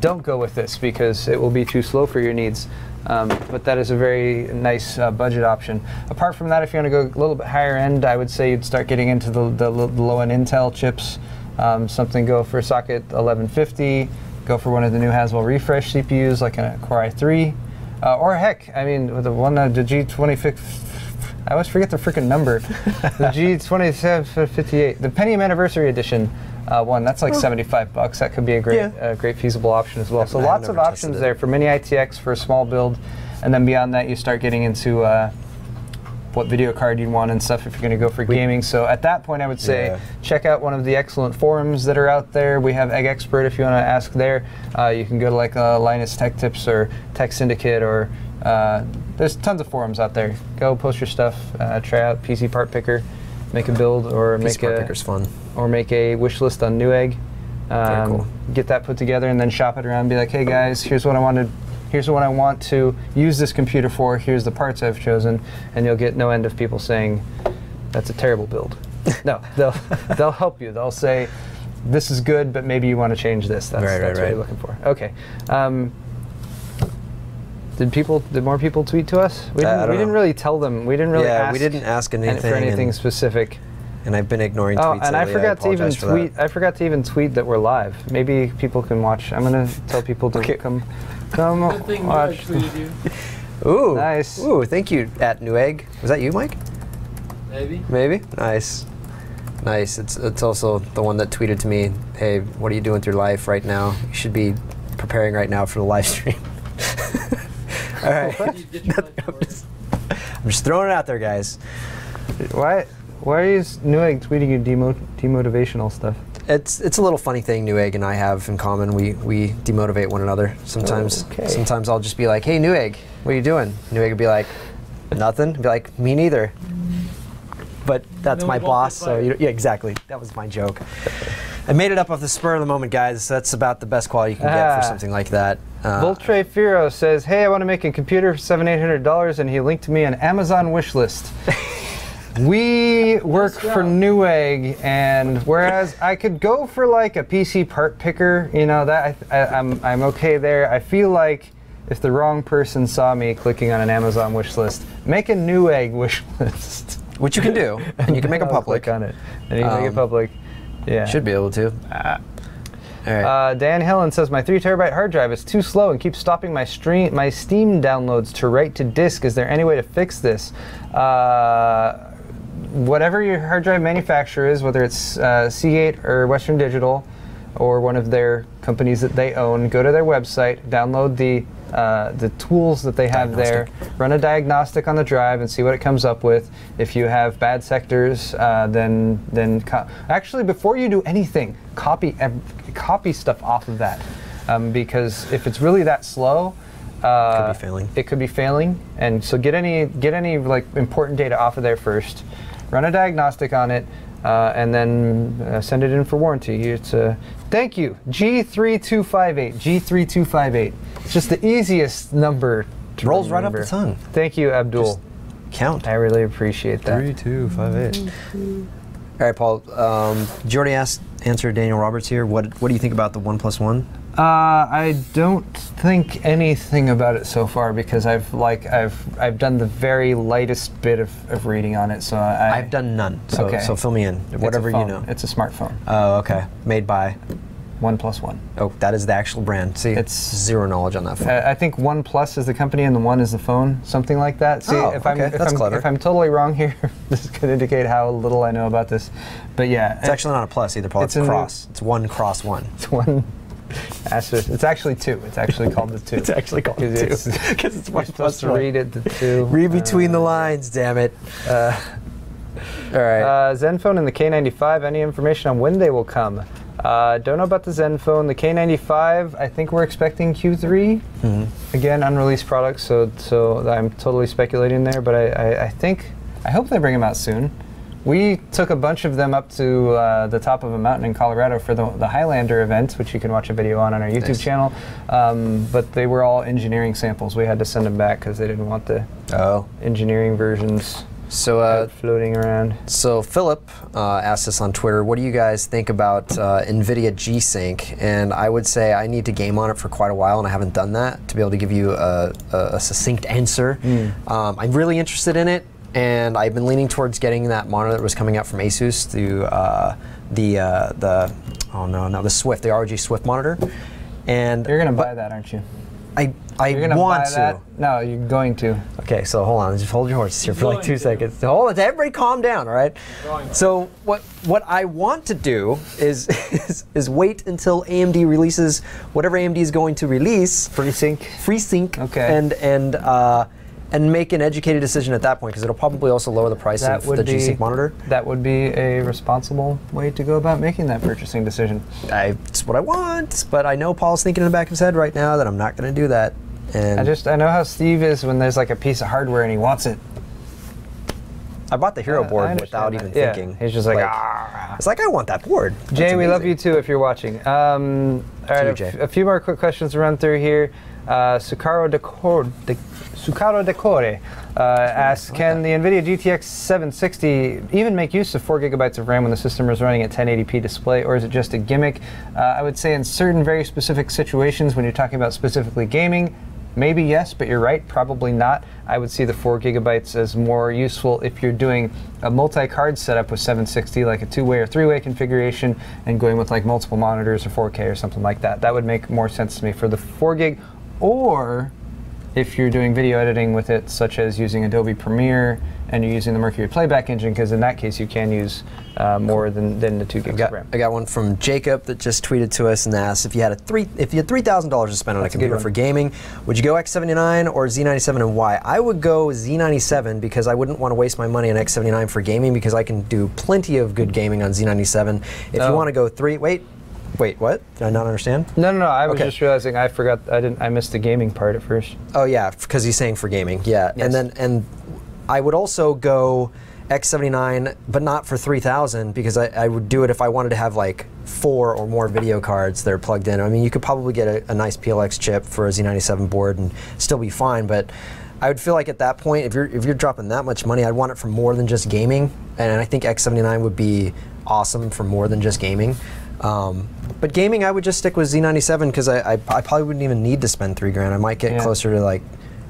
don't go with this because it will be too slow for your needs. But that is a very nice budget option. Apart from that, if you want to go a little bit higher end, I would say you'd start getting into the low-end Intel chips. Go for a socket 1150. Go for one of the new Haswell refresh CPUs, like a Core i3. Or heck, I mean, with the G26, I always forget the freaking number. The G2758, the Pentium Anniversary Edition one, that's like $75. That could be a great feasible option as well. So lots of options there for mini ITX for a small build, and then beyond that, you start getting into what video card you'd want and stuff if you're going to go for gaming. So at that point, I would say check out one of the excellent forums that are out there. We have Egg Expert if you want to ask there. You can go to like Linus Tech Tips or Tech Syndicate, or there's tons of forums out there. Go post your stuff, try out PC Part Picker, make a build, or PC Part Picker's fun. Or make a wish list on Newegg. Very cool. Get that put together and then shop it around and be like, hey guys, here's what I want to use this computer for, here's the parts I've chosen, and you'll get no end of people saying, that's a terrible build. No, they'll help you. They'll say, this is good, but maybe you want to change this. That's what you're looking for. Okay. Did more people tweet to us? We didn't really tell them. We didn't really ask. We didn't ask anything for anything specific. And I've been ignoring tweets. Oh, and I forgot to even tweet. I forgot to even tweet that we're live. Maybe people can watch. I'm gonna tell people to come watch. Ooh, nice. Ooh, thank you at Newegg. Was that you, Mike? Maybe. Nice. It's also the one that tweeted to me, "Hey, what are you doing with your life right now? You should be preparing right now for the live stream." All right. I'm just throwing it out there, guys. Why is Newegg tweeting you demotivational stuff? It's a little funny thing Newegg and I have in common. We demotivate one another sometimes. Okay. Sometimes I'll just be like, "Hey Newegg, what are you doing?" Newegg would be like, "Nothing." I'd be like, "Me neither." But that's my boss, so yeah, exactly. That was my joke. I made it up off the spur of the moment, guys. That's about the best quality you can get for something like that. Voltre Firo says, "Hey, I want to make a computer for $700-800, and he linked to me an Amazon wish list." We work for Newegg, and whereas I could go for like a PC part picker, you know, that I'm okay there. I feel like if the wrong person saw me clicking on an Amazon wish list, make a Newegg wish list, which you can do, and you can make them public. Click on it, and you can make it public. Yeah, should be able to. All right. Dan Hillen says, my 3 terabyte hard drive is too slow and keeps stopping my Steam downloads to write to disk. Is there any way to fix this? Whatever your hard drive manufacturer is, whether it's Seagate or Western Digital or one of their companies that they own, go to their website, download the tools that they have there, run a diagnostic on the drive and see what it comes up with. If you have bad sectors, then actually before you do anything, copy stuff off of that, because if it's really that slow, it could be failing. And so get any like important data off of there first. Run a diagnostic on it. and then send it in for warranty. It's thank you, G3258. G3258. It's just the easiest number to Rolls right remember. off the tongue. Thank you, Abdul. Just count. I really appreciate that. 3258. All right, Paul. Did you already answer Daniel Roberts here? What do you think about the 1+1? I don't think anything about it so far because I've done the very lightest bit of reading on it. So I've done none. So, okay. So fill me in. Whatever you know. It's a smartphone. Oh, okay. Made by 1+1. Oh, that is the actual brand. See, it's zero knowledge on that phone. I think OnePlus is the company and the one is the phone, something like that. See, that's clever. If I'm totally wrong here, this could indicate how little I know about this. But yeah, it's actually not a plus either, Paul. It's cross. It's 1x1. It's one. It's actually 2. It's actually called the 2. It's actually called the 2 because it's you're supposed to read it the 2. Read between the lines, damn it. All right. Zenfone and the K95. Any information on when they will come? Don't know about the Zenfone. The K95, I think we're expecting Q3. Again, unreleased products, so I'm totally speculating there. But I hope they bring them out soon. We took a bunch of them up to the top of a mountain in Colorado for the Highlander event, which you can watch a video on our YouTube channel. But they were all engineering samples. We had to send them back because they didn't want the engineering versions floating around. So Philip asked us on Twitter, what do you guys think about NVIDIA G-Sync? And I would say I need to game on it for quite a while, and I haven't done that to be able to give you a succinct answer. I'm really interested in it. And I've been leaning towards getting that monitor that was coming out from Asus, the Swift, the ROG Swift monitor. And you're gonna buy that, aren't you? I want to. No, you're going to. Okay, so hold on, just hold your horses here for like 2 seconds. Hold on, everybody calm down, all right? So what I want to do is wait until AMD releases whatever AMD is going to release. FreeSync. Okay. And make an educated decision at that point, because it'll probably also lower the price of the G-Sync monitor. That would be a responsible way to go about making that purchasing decision. It's what I want, but I know Paul's thinking in the back of his head right now that I'm not going to do that. And I know how Steve is when there's like a piece of hardware and he wants it. I bought the Hero board without even thinking. He's just like it's like, I want that board. Jay, we love you too if you're watching. All right, a few more quick questions to run through here. Sucaro Decore asks, can the NVIDIA GTX 760 even make use of 4 GB of RAM when the system is running at 1080p display, or is it just a gimmick? I would say in certain very specific situations, when you're talking about specifically gaming, maybe yes, but you're right, probably not. I would see the 4 GB as more useful if you're doing a multi-card setup with 760, like a 2-way or 3-way configuration, and going with like multiple monitors or 4K or something like that. That would make more sense to me for the 4 gig, or if you're doing video editing with it, such as using Adobe Premiere and you're using the Mercury playback engine, because in that case you can use more than the 2 gigs of RAM. I got one from Jacob that just tweeted to us and asked if you had $3,000 to spend on a computer for gaming, would you go X79 or Z97 and why? I would go Z97 because I wouldn't want to waste my money on X79 for gaming, because I can do plenty of good gaming on Z97. If you want to go Wait, what? Did I not understand? No. I was just realizing I forgot. I missed the gaming part at first. Oh yeah, because he's saying for gaming. Yeah, yes. And I would also go X79, but not for 3,000, because I would do it if I wanted to have like 4 or more video cards that are plugged in. I mean, you could probably get a nice PLX chip for a Z97 board and still be fine, but I would feel like at that point, if you're dropping that much money, I'd want it for more than just gaming, and I think X79 would be awesome for more than just gaming. But gaming, I would just stick with Z97, because I probably wouldn't even need to spend $3,000. I might get closer to like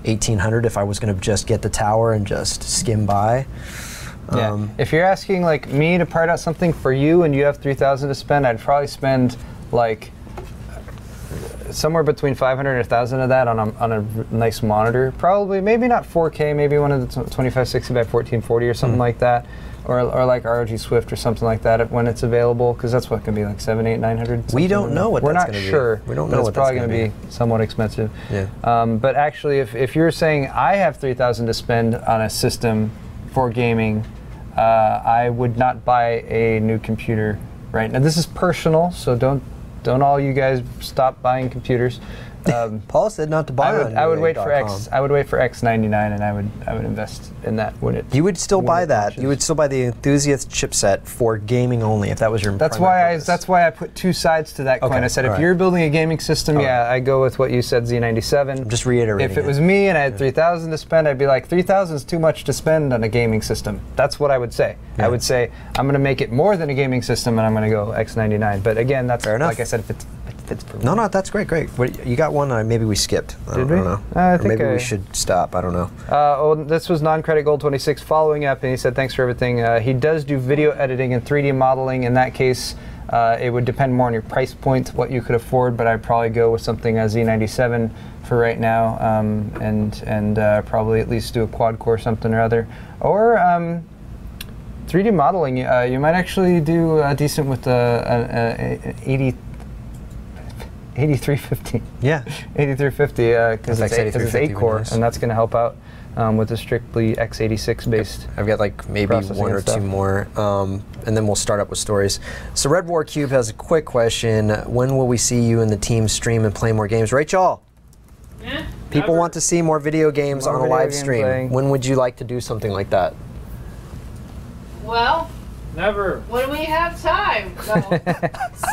1,800 if I was going to just get the tower and just skim by. If you're asking like me to part out something for you and you have 3,000 to spend, I'd probably spend like somewhere between 500 and 1,000 of that on a nice monitor. Probably, maybe not 4K, maybe one of the 2560 by 1440 or something like that. Or like ROG Swift or something like that when it's available, because that's what can be like 700, 800, 900. We don't know what that's going to be. We're not sure. We don't know what that's probably going to be somewhat expensive. Yeah. But actually, if you're saying I have 3,000 to spend on a system for gaming, I would not buy a new computer right now. This is personal, so don't all you guys stop buying computers. Paul said not to buy it. I would wait for Newegg.com. I would wait for X99, and I would invest in that when it. You would still when buy it that. launches. You would still buy the Enthusiast chipset for gaming only if that was your. That's primary why purpose. that's why I put two sides to that coin. Okay, I said, if alright. you're building a gaming system, Alright. yeah, I go with what you said, Z97. I'm just reiterating. If it was me and I had 3,000 to spend, I'd be like, 3,000 is too much to spend on a gaming system. That's what I would say. Yeah. I would say, I'm going to make it more than a gaming system, and I'm going to go X99. But again, that's Fair enough. like I said, if it fits for me. No, that's great. What, you got one maybe we skipped. I Did don't we? know. I Or think maybe I- we should stop. I don't know. This was non-credit gold 26 following up, and he said, thanks for everything. He does do video editing and 3D modeling. In that case, it would depend more on your price point, what you could afford, but I'd probably go with something as Z97 for right now, and probably at least do a quad core something or other. Or 3D modeling, you might actually do decent with an 8350. Yeah. 8350 because FX it's 8 would be core, nice. and that's going to help out with the strictly x86 based. I've got like maybe Processing one or and stuff. two more, and then we'll start up with stories. So Red War Cube has a quick question. When will we see you and the team stream and play more games? Rachel, Yeah, people want to see more video games More on a video live game stream. playing. When would you like to do something like that? Well, Never. when we have time.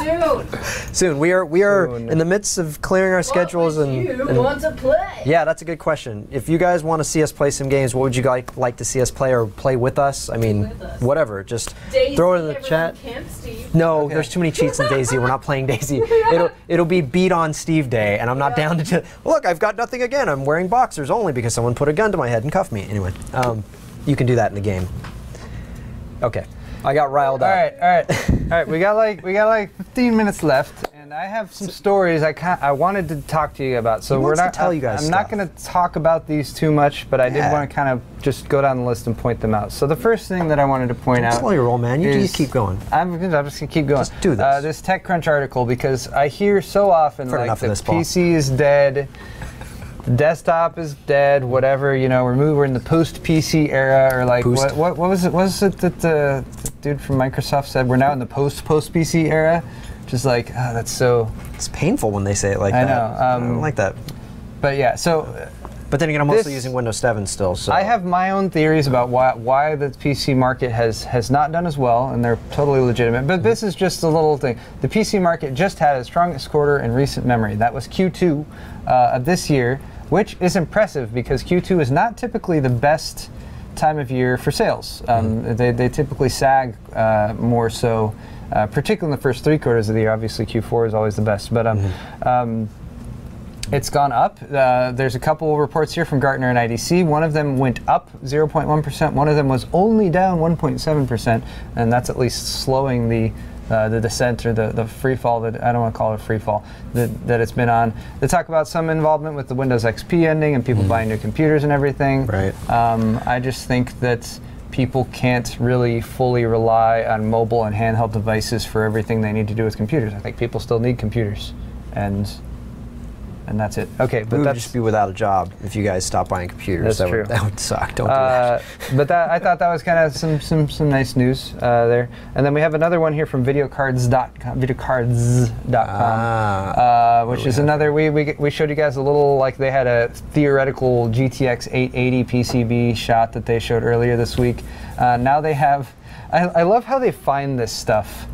No. Soon. Soon. We are Soon. in the midst of clearing our schedules What and, would you and want to play? yeah, that's a good question. If you guys want to see us play some games, what would you like to see us play or play with us? I mean, With us. whatever. Just Daisy, throw it in the everyone chat. Camp Steve. No, there's too many cheats in Daisy. We're not playing Daisy. It'll be beat on Steve Day, and I'm not down to look. I've got nothing again. I'm wearing boxers only because someone put a gun to my head and cuffed me. Anyway, you can do that in the game. Okay, I got riled All up. right. We got like 15 minutes left, and I have some stories I wanted to talk to you about. So He we're wants to not. tell you guys I'm not stuff. going to talk about these too much, but I did Yeah. want to kind of just go down the list and point them out. So the first thing that I wanted to point out. Slow your roll, man. You is- just keep going. I'm just gonna keep going. Just do this. This TechCrunch article, because I hear so often I've heard like enough the of this, Paul. PC is dead, the desktop is dead, whatever. You know, we're in the post-PC era, or like Post. what was it? What was it that the dude from Microsoft said? We're now in the post-PC era. Just like, oh, that's so. It's painful when they say it like I that. know, I don't like that. But yeah, so. But then again, I'm mostly this- using Windows 7 still. So I have my own theories about why the PC market has not done as well, and they're totally legitimate. But this is just a little thing. The PC market just had its strongest quarter in recent memory. That was Q2 of this year, which is impressive because Q2 is not typically the best time of year for sales. They typically sag more so, particularly in the first 3 quarters of the year. Obviously, Q4 is always the best, but it's gone up. There's a couple reports here from Gartner and IDC. One of them went up 0.1%. One of them was only down 1.7%, and that's at least slowing the descent or the free fall that I don't want to call it a free fall that it's been on. They talk about some involvement with the Windows XP ending and people buying new computers and everything. Right. I just think that people can't really fully rely on mobile and handheld devices for everything they need to do with computers. I think people still need computers, and that's it. Okay, we but would that's just be without a job if you guys stopped buying computers. That's true. That would suck. Don't do that. but I thought that was kind of some nice news there. And then we have another one here from videocards.com, which is another. We showed you guys a little, like they had a theoretical GTX 880 PCB shot that they showed earlier this week. Now they have. I love how they find this stuff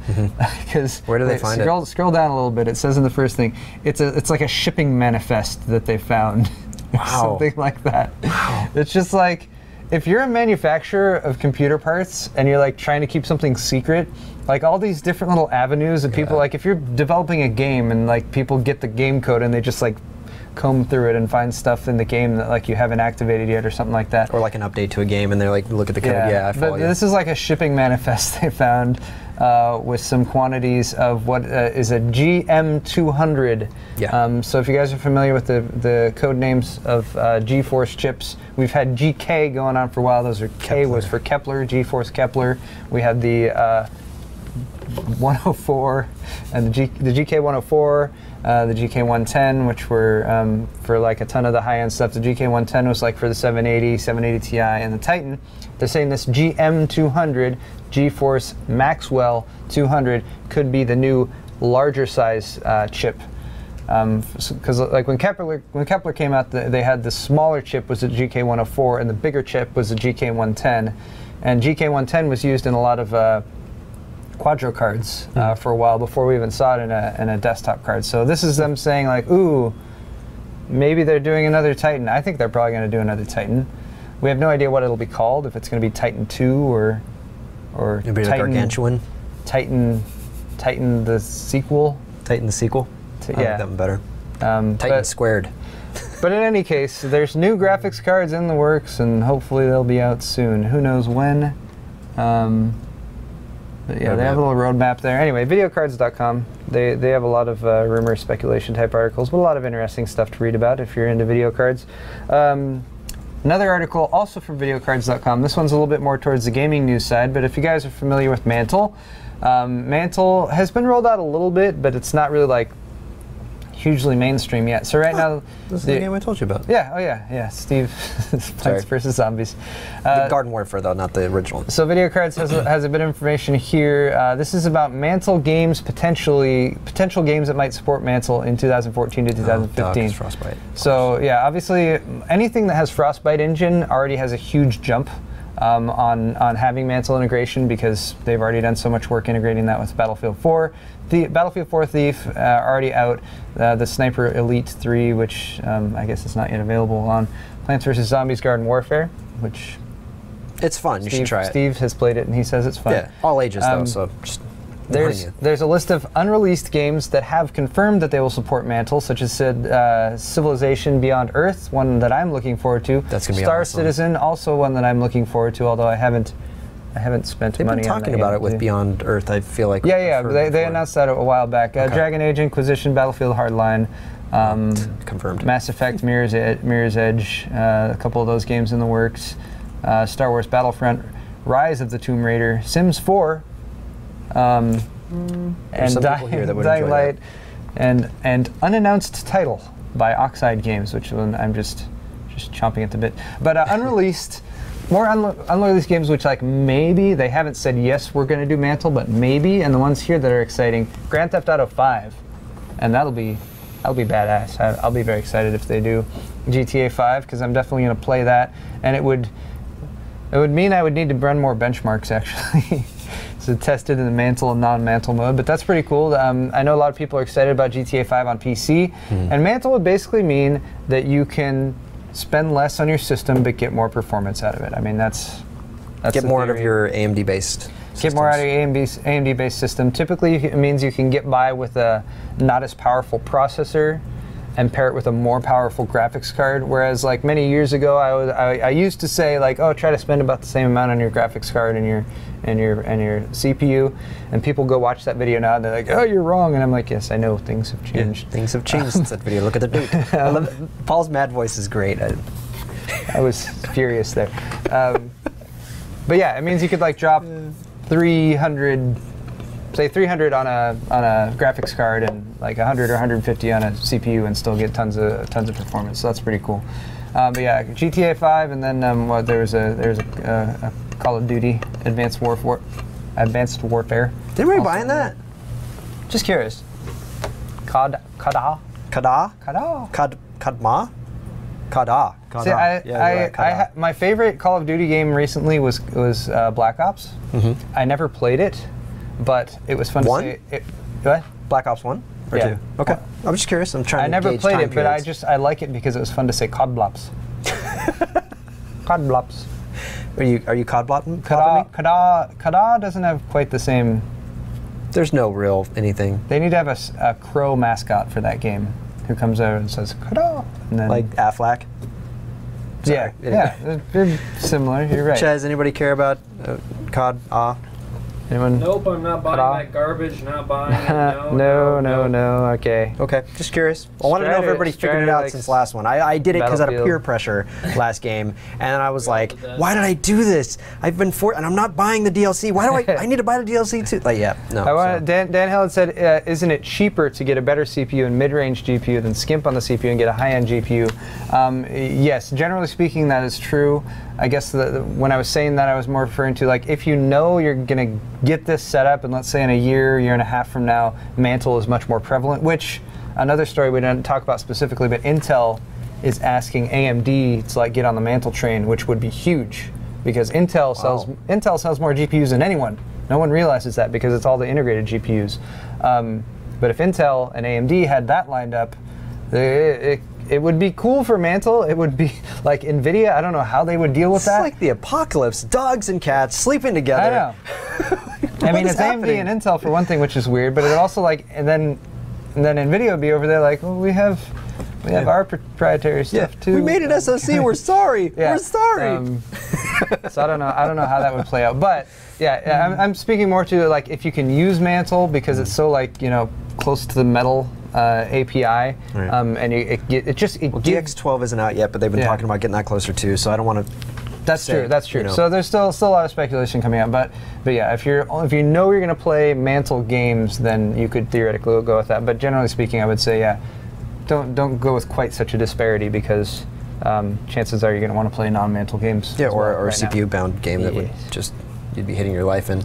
because Where do they find it? Scroll down a little bit. It says in the first thing, it's like a shipping manifest that they found. Wow. Something like that. Wow. It's just like, if you're a manufacturer of computer parts and you're like trying to keep something secret, like all these different little avenues of people, like if you're developing a game and like people get the game code and they just like comb through it and find stuff in the game that like you haven't activated yet or something like that. Or like an update to a game and they're like, look at the code. Yeah, I follow but you. this is like a shipping manifest they found with some quantities of what is a GM200. Yeah. So if you guys are familiar with the code names of GeForce chips, we've had GK going on for a while. Those are K was for Kepler, GeForce Kepler. We had the 104 and the GK104. The GK110, which were for like a ton of the high-end stuff. The GK110 was like for the 780, 780 Ti, and the Titan. They're saying this GM200, GeForce Maxwell 200, could be the new larger size chip Because like when Kepler came out, they had the smaller chip was the GK104, and the bigger chip was the GK110, and GK110 was used in a lot of Quadro cards for a while before we even saw it in a desktop card. So this is them saying like, ooh, maybe they're doing another Titan. I think they're probably going to do another Titan. We have no idea what it'll be called, if it's going to be Titan 2 or maybe the Gargantuan. Titan the sequel. Titan the sequel. I like that one better. Titan squared. But in any case, there's new graphics cards in the works, and hopefully they'll be out soon. Who knows when? But yeah, they have a little roadmap there. Anyway, videocards.com. They have a lot of rumor, speculation type articles, but a lot of interesting stuff to read about if you're into video cards. Another article also from videocards.com. This one's a little bit more towards the gaming news side, but if you guys are familiar with Mantle, Mantle has been rolled out a little bit, but it's not really like hugely mainstream yet. So right now, this is the game I told you about. Yeah, oh yeah, Steve, Plants vs. Zombies. The Garden Warfare though, not the original one. So Video Cards has a bit of information here. This is about Mantle games, potential games that might support Mantle in 2014 to 2015. Frostbite. So yeah, obviously anything that has Frostbite engine already has a huge jump on having Mantle integration, because they've already done so much work integrating that with Battlefield 4. The Battlefield 4 Thief already out. The Sniper Elite 3, which I guess is not yet available on Plants vs. Zombies Garden Warfare, which it's fun. You should try it. Steve has played it and he says it's fun. Yeah, all ages though. So just there's a list of unreleased games that have confirmed that they will support Mantle, such as Civilization Beyond Earth, one that I'm looking forward to. That's gonna be Star awesome. Citizen, also one that I'm looking forward to, although I haven't spent They've money been on talking about it with Beyond Earth, I feel like. Yeah, they announced that a while back. Okay. Dragon Age Inquisition, Battlefield Hardline, confirmed. Mass Effect, Mirror's Edge, a couple of those games in the works. Star Wars Battlefront, Rise of the Tomb Raider, Sims 4, and Dying Light, and unannounced title by Oxide Games, which one I'm just chomping at the bit. But unreleased. More unreleased games, which like maybe they haven't said yes we're going to do Mantle, but maybe. And the ones here that are exciting: Grand Theft Auto 5, and that'll be badass. I'll be very excited if they do GTA 5, because I'm definitely going to play that, and it would mean I would need to run more benchmarks actually. So test it in the Mantle and non-Mantle mode, but that's pretty cool. I know a lot of people are excited about GTA 5 on PC, and Mantle would basically mean that you can spend less on your system but get more performance out of it. I mean, that's get more out of your AMD-based Get more out of your AMD-based system. Typically, it means you can get by with a not as powerful processor and pair it with a more powerful graphics card. Whereas, like many years ago, I used to say like, oh, try to spend about the same amount on your graphics card and your CPU. And people go watch that video now and they're like, oh, you're wrong. And I'm like, yes, I know things have changed. Yeah, things have changed since that video. Look at the date. I love it. Paul's mad voice is great. I was furious there. But yeah, it means you could like drop 300. Say 300 on a graphics card and like 100 or 150 on a CPU and still get tons of performance. So that's pretty cool. But yeah, GTA 5 and then there's a Call of Duty Advanced Warfare. Did anybody buying that? Just curious. Kada. See, my favorite Call of Duty game recently was Black Ops. I never played it. But it was fun to say. What? Black Ops 1 or 2? Okay. I'm just curious. I'm trying to never gauge played time it, but periods. I like it because it was fun to say COD Blops. COD Blops. Are you COD blopping? COD doesn't have quite the same. There's no real anything. They need to have a crow mascot for that game who comes out and says COD. And then, like Aflac? Sorry. Yeah, they're similar. You're right. Chaz, anybody care about COD? Anyone? Nope, I'm not buying that garbage. Not buying it. No. Okay. Okay, just curious. I wanted to know if everybody figured it out since last one. I did it because out of peer pressure last game, and I was like, why did I do this? I've been and I'm not buying the DLC. Why do I need to buy the DLC too? Like, yeah, no. Dan Helen said, isn't it cheaper to get a better CPU and mid-range GPU than skimp on the CPU and get a high-end GPU? Yes, generally speaking, that is true. I guess when I was saying that, I was more referring to like if you know you're going to get this set up, and let's say in a year and a half from now, Mantle is much more prevalent, which another story we didn't talk about specifically, but Intel is asking AMD to like get on the Mantle train, which would be huge because Intel sells more GPUs than anyone. No one realizes that because it's all the integrated GPUs. But if Intel and AMD had that lined up, it would be cool for Mantle. It would be like NVIDIA. I don't know how they would deal with that. It's like the apocalypse. Dogs and cats sleeping together. I know. I mean, it's happening? AMD and Intel for one thing, which is weird. But it also like, and then NVIDIA would be over there like, well, we have our proprietary stuff too. We made an SoC. We're sorry. Yeah. We're sorry. So I don't know how that would play out. But yeah, I'm speaking more to like if you can use Mantle because it's so like close to the metal API, right. And DX12 isn't out yet, but they've been talking about getting that closer too. So I don't want to. That's true. So there's still a lot of speculation coming out, but yeah, if you know you're going to play Mantle games, then you could theoretically go with that. But generally speaking, I would say don't go with quite such a disparity because chances are you're going to want to play non-Mantle games. Yeah, or a CPU-bound game that would just you'd be hitting your life in.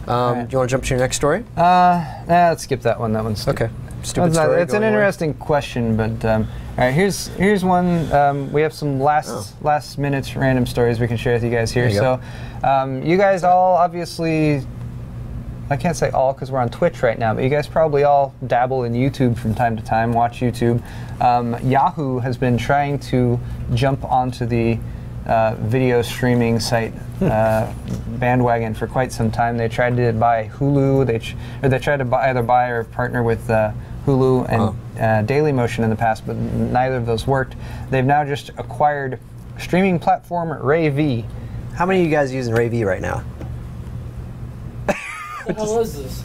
Right. Do you want to jump to your next story? Let's skip that one. That one's stupid. Okay. Stupid story. It's an interesting question, but all right. Here's one. We have some last minute random stories we can share with you guys here. You guys all obviously. I can't say all because we're on Twitch right now, but you guys probably all dabble in YouTube from time to time, watch YouTube. Yahoo has been trying to jump onto the video streaming site bandwagon for quite some time. They tried to buy Hulu. They tried to either buy or partner with Hulu and Dailymotion in the past, but neither of those worked. They've now just acquired streaming platform RayV. How many of you guys are using RayV right now? What the hell is this?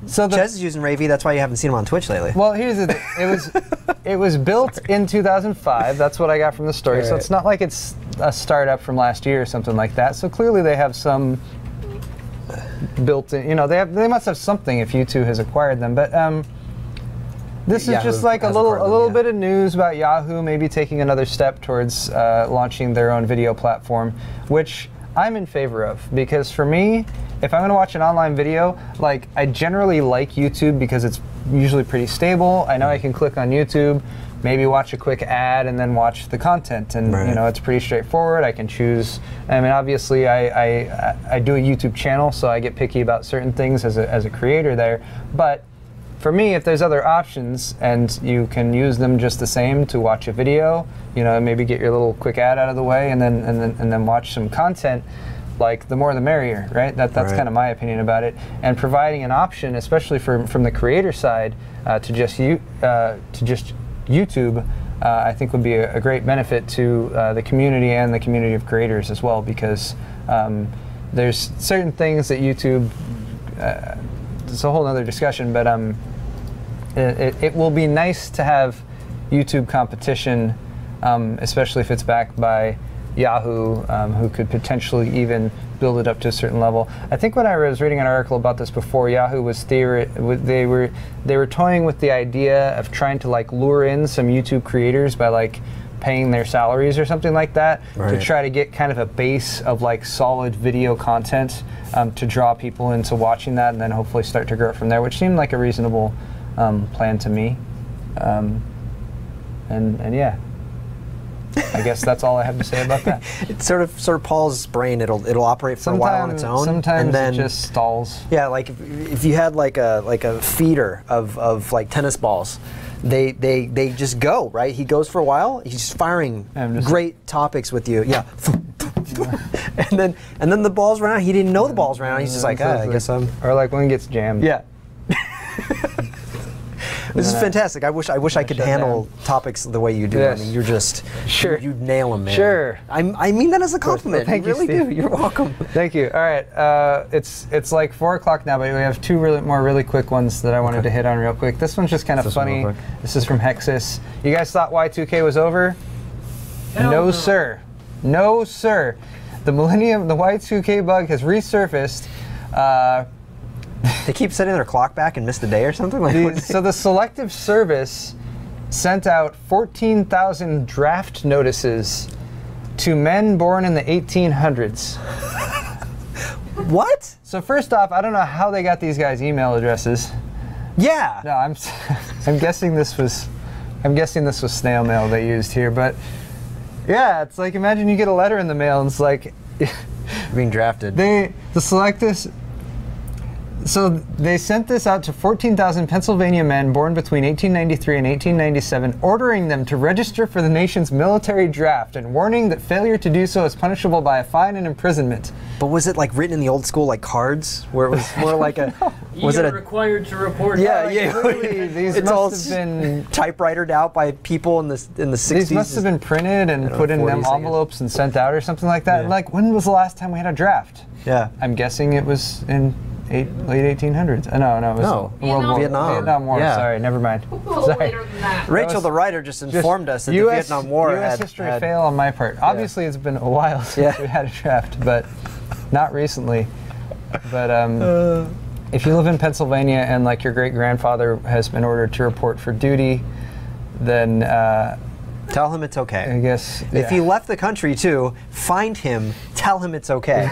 So Ches is using RayV. That's why you haven't seen him on Twitch lately. Well, here's the thing. It was built in 2005. That's what I got from the story. Right. So it's not like it's a startup from last year or something like that. So clearly they have some built-in. They must have something if YouTube has acquired them. But this is just like a little bit of news about Yahoo maybe taking another step towards launching their own video platform, which I'm in favor of because for me, if I'm going to watch an online video, like I generally like YouTube because it's usually pretty stable. I know I can click on YouTube, maybe watch a quick ad, and then watch the content. And it's pretty straightforward. I can choose. I mean, obviously, I do a YouTube channel, so I get picky about certain things as a creator there. But for me, if there's other options and you can use them just the same to watch a video, maybe get your little quick ad out of the way, and then watch some content. Like the more the merrier, right? That's kind of my opinion about it. And providing an option, especially from the creator side, to just YouTube, I think would be a great benefit to the community and the community of creators as well. Because there's certain things that YouTube, it's a whole other discussion, but it will be nice to have YouTube competition, especially if it's backed by Yahoo, who could potentially even build it up to a certain level. I think when I was reading an article about this before, Yahoo was they were toying with the idea of trying to like lure in some YouTube creators by like paying their salaries or something like that to try to get kind of a base of like solid video content to draw people into watching that, and then hopefully start to grow it from there, which seemed like a reasonable plan to me. And yeah. I guess that's all I have to say about that. It's sort of Paul's brain. It'll operate for a while on its own. Sometimes and then, it just stalls. Yeah, like if you had like a feeder of like tennis balls, they just go, right? He goes for a while. He's just firing great topics with you. Yeah. and then the balls ran out. He didn't know the balls ran out. He's just like, I guess I'm. Or like when it gets jammed. Yeah. This is fantastic. I wish I could handle topics the way you do. Yes. I mean, you're just you nail them, man. Sure. I mean that as a compliment. Thank you really Steve. do. You're welcome. Thank you. All right. It's like 4 o'clock now, but we have two really quick ones that I wanted to hit on real quick. This one's just kind of funny. This is from Hexus. You guys thought Y2K was over? No, sir. No, sir. The Y2K bug has resurfaced. They keep setting their clock back and missed a day or something? So the Selective Service sent out 14,000 draft notices to men born in the 1800s. What? So first off, I don't know how they got these guys' email addresses. Yeah. No, I'm guessing this was snail mail they used here, but yeah, it's like imagine you get a letter in the mail and it's like Being drafted. to select this. So they sent this out to 14,000 Pennsylvania men born between 1893 and 1897, ordering them to register for the nation's military draft and warning that failure to do so is punishable by a fine and imprisonment. But was it like written in the old school like cards, where it was more like a? Was it a required to report? Yeah, Like, yeah. literally, these It's all must have been typewritered out by people in the 60s. These must have been printed and put in 40s, I them guess. envelopes and sent out or something like that. Yeah. Like, when was the last time we had a draft? Yeah. I'm guessing it was in late 1800s. No, it was No. World War Vietnam. War. Yeah. Sorry, never mind. A little Sorry. later than that. Rachel, was the writer, just informed us that the Vietnam War US had history had- fail on my part. Obviously, it's been a while since Yeah. we had a draft, but not recently. But if you live in Pennsylvania and like your great grandfather has been ordered to report for duty, then Tell him it's okay. I guess If he left the country too, find him, tell him it's okay.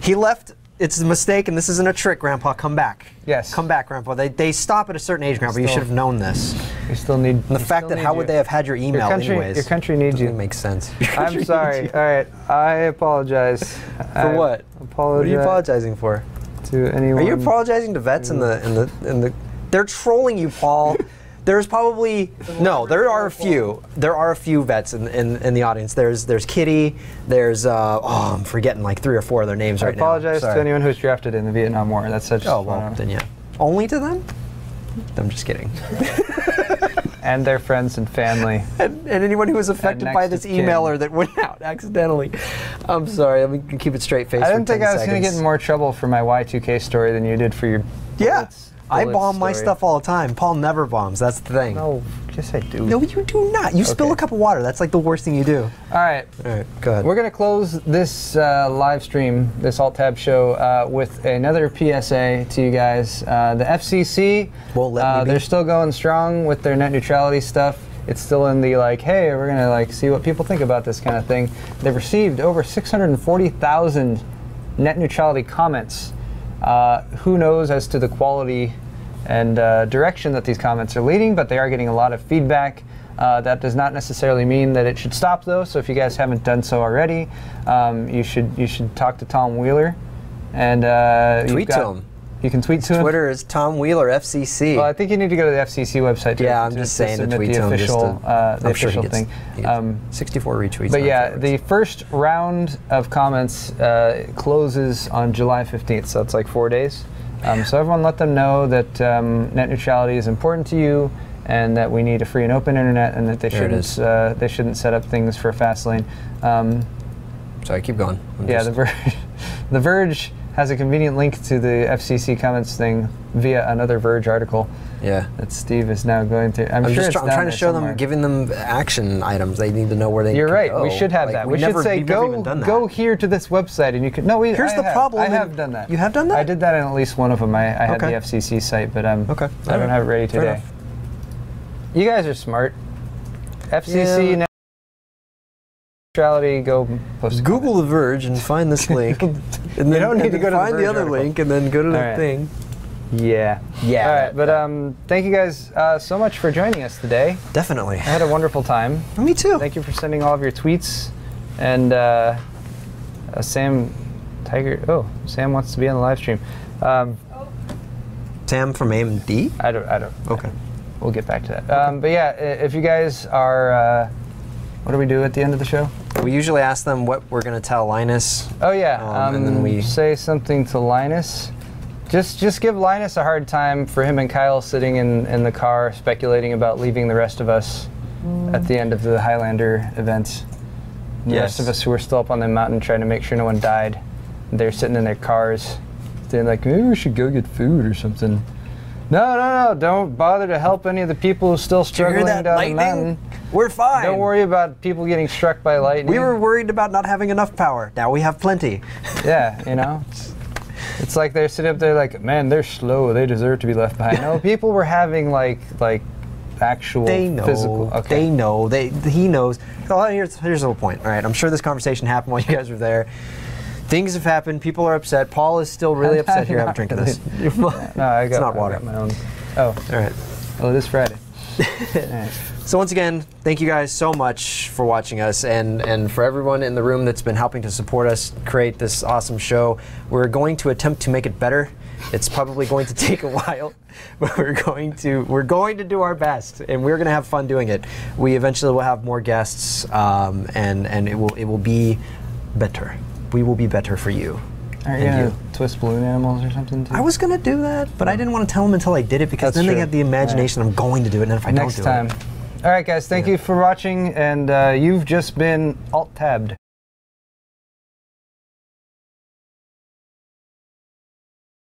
He left, it's a mistake, and this isn't a trick, Grandpa. Come back. Yes. Come back, Grandpa. They stop at a certain age, Grandpa. You Still- should have known this. you still need. And the fact that how would they have had your email anyways? Your country needs you. Doesn't make sense. I'm sorry. All right, I apologize. For what? Apologize. What are you apologizing for? to anyone? Are you apologizing to vets in the? They're trolling you, Paul. There's probably there are a few. There are a few vets in the audience. There's Kitty. There's I'm forgetting like 3 or 4 of their names I right now. apologize to Sorry. anyone who's drafted in the Vietnam War. That's such. Oh well, then yeah. Only to them? I'm just kidding. And their friends and family. and anyone who was affected by next this of kin. emailer that went out accidentally. I'm sorry. Let me keep it straight face. I for didn't think 10 I was going to seconds. get in more trouble for my Y2K story than you did for your. Yeah. I bullets bomb my story. stuff all the time. Paul never bombs. That's the thing. No, yes I do. No, you do not. You spill Okay. a cup of water. That's like the worst thing you do. All right. All right, go ahead. We're going to close this live stream, this Alt+Tab show, with another PSA to you guys. The FCC, Won't let me be. they're still going strong with their net neutrality stuff. It's still in the like, hey, we're going to like see what people think about this kind of thing. They've received over 640,000 net neutrality comments. Who knows as to the quality and direction that these comments are leading, but they are getting a lot of feedback. That does not necessarily mean that it should stop, though. So if you guys haven't done so already, you should talk to Tom Wheeler and Tweet to him. You can tweet to him. Twitter is Tom Wheeler FCC. Well, I think you need to go to the FCC website. Yeah, to, I'm just saying to submit tweet the to him. official, the I'm sure he official gets, thing. he gets 64 retweets. But on yeah, favorites. the first round of comments closes on July 15th, so it's like 4 days. So everyone let them know that net neutrality is important to you, and that we need a free and open internet, and that they shouldn't set up things for fast lane. Sorry, keep going. Yeah, The Verge has a convenient link to the FCC comments thing via another Verge article Yeah. that Steve is now going through. I'm sure I'm it's down trying to there show somewhere. them, giving them action items. They need to know where they You're can right. go. We should have Like, that. we've We should never- say we've never even go done that. go here to this website, and you can. No, Here's the problem. I have done that. You have done that? I did that in at least one of them. I had Okay. the FCC site, but Okay. I don't have it ready Fair today. enough. You guys are smart. FCC net neutrality. Go post. a Google The Verge and find this link. And then, You don't need to go to the find the Verge other article. link and then go to the All right. thing. comment. Yeah. Yeah. All right, but thank you guys so much for joining us today. Definitely. I had a wonderful time. Me too. Thank you for sending all of your tweets, and Sam Tiger. Oh, Sam wants to be on the live stream. Sam from AMD? I don't. Okay. We'll get back to that. But yeah, if you guys are, what do we do at the end of the show? We usually ask them what we're going to tell Linus. Oh yeah, And then we say something to Linus. Just give Linus a hard time for him and Kyle sitting in the car speculating about leaving the rest of us at the end of the Highlander event. The rest of us who were still up on the mountain trying to make sure no one died. They're sitting in their cars. They're like, maybe we should go get food or something. No, don't bother to help any of the people who are still Did you hear struggling that down lightning? the mountain. We're fine. Don't worry about people getting struck by lightning. We were worried about not having enough power. Now we have plenty. Yeah, you know. It's like they're sitting up there like, man, they're slow. They deserve to be left behind. No, people were having like actual They know. physical. Okay. They know. He knows. So here's the whole point. All right. I'm sure this conversation happened while you guys were there. Things have happened. People are upset. Paul is still really upset. Here, have a drink of this. No, It's not I water. got my own. Oh. All right. Oh, it is Friday. Nice. So once again, thank you guys so much for watching us, and for everyone in the room that's been helping to support us create this awesome show. We're going to attempt to make it better. It's probably going to take a while, but we're going to do our best, and we're going to have fun doing it. We eventually will have more guests, and it will be better. We will be better for you. Aren't you gonna twist balloon animals or something too? I was gonna do that, but I didn't want to tell them until I did it, because then they have the imagination I'm going to do it, and then if I don't do it. Next time. All right, guys, thank you for watching, and you've just been alt-tabbed.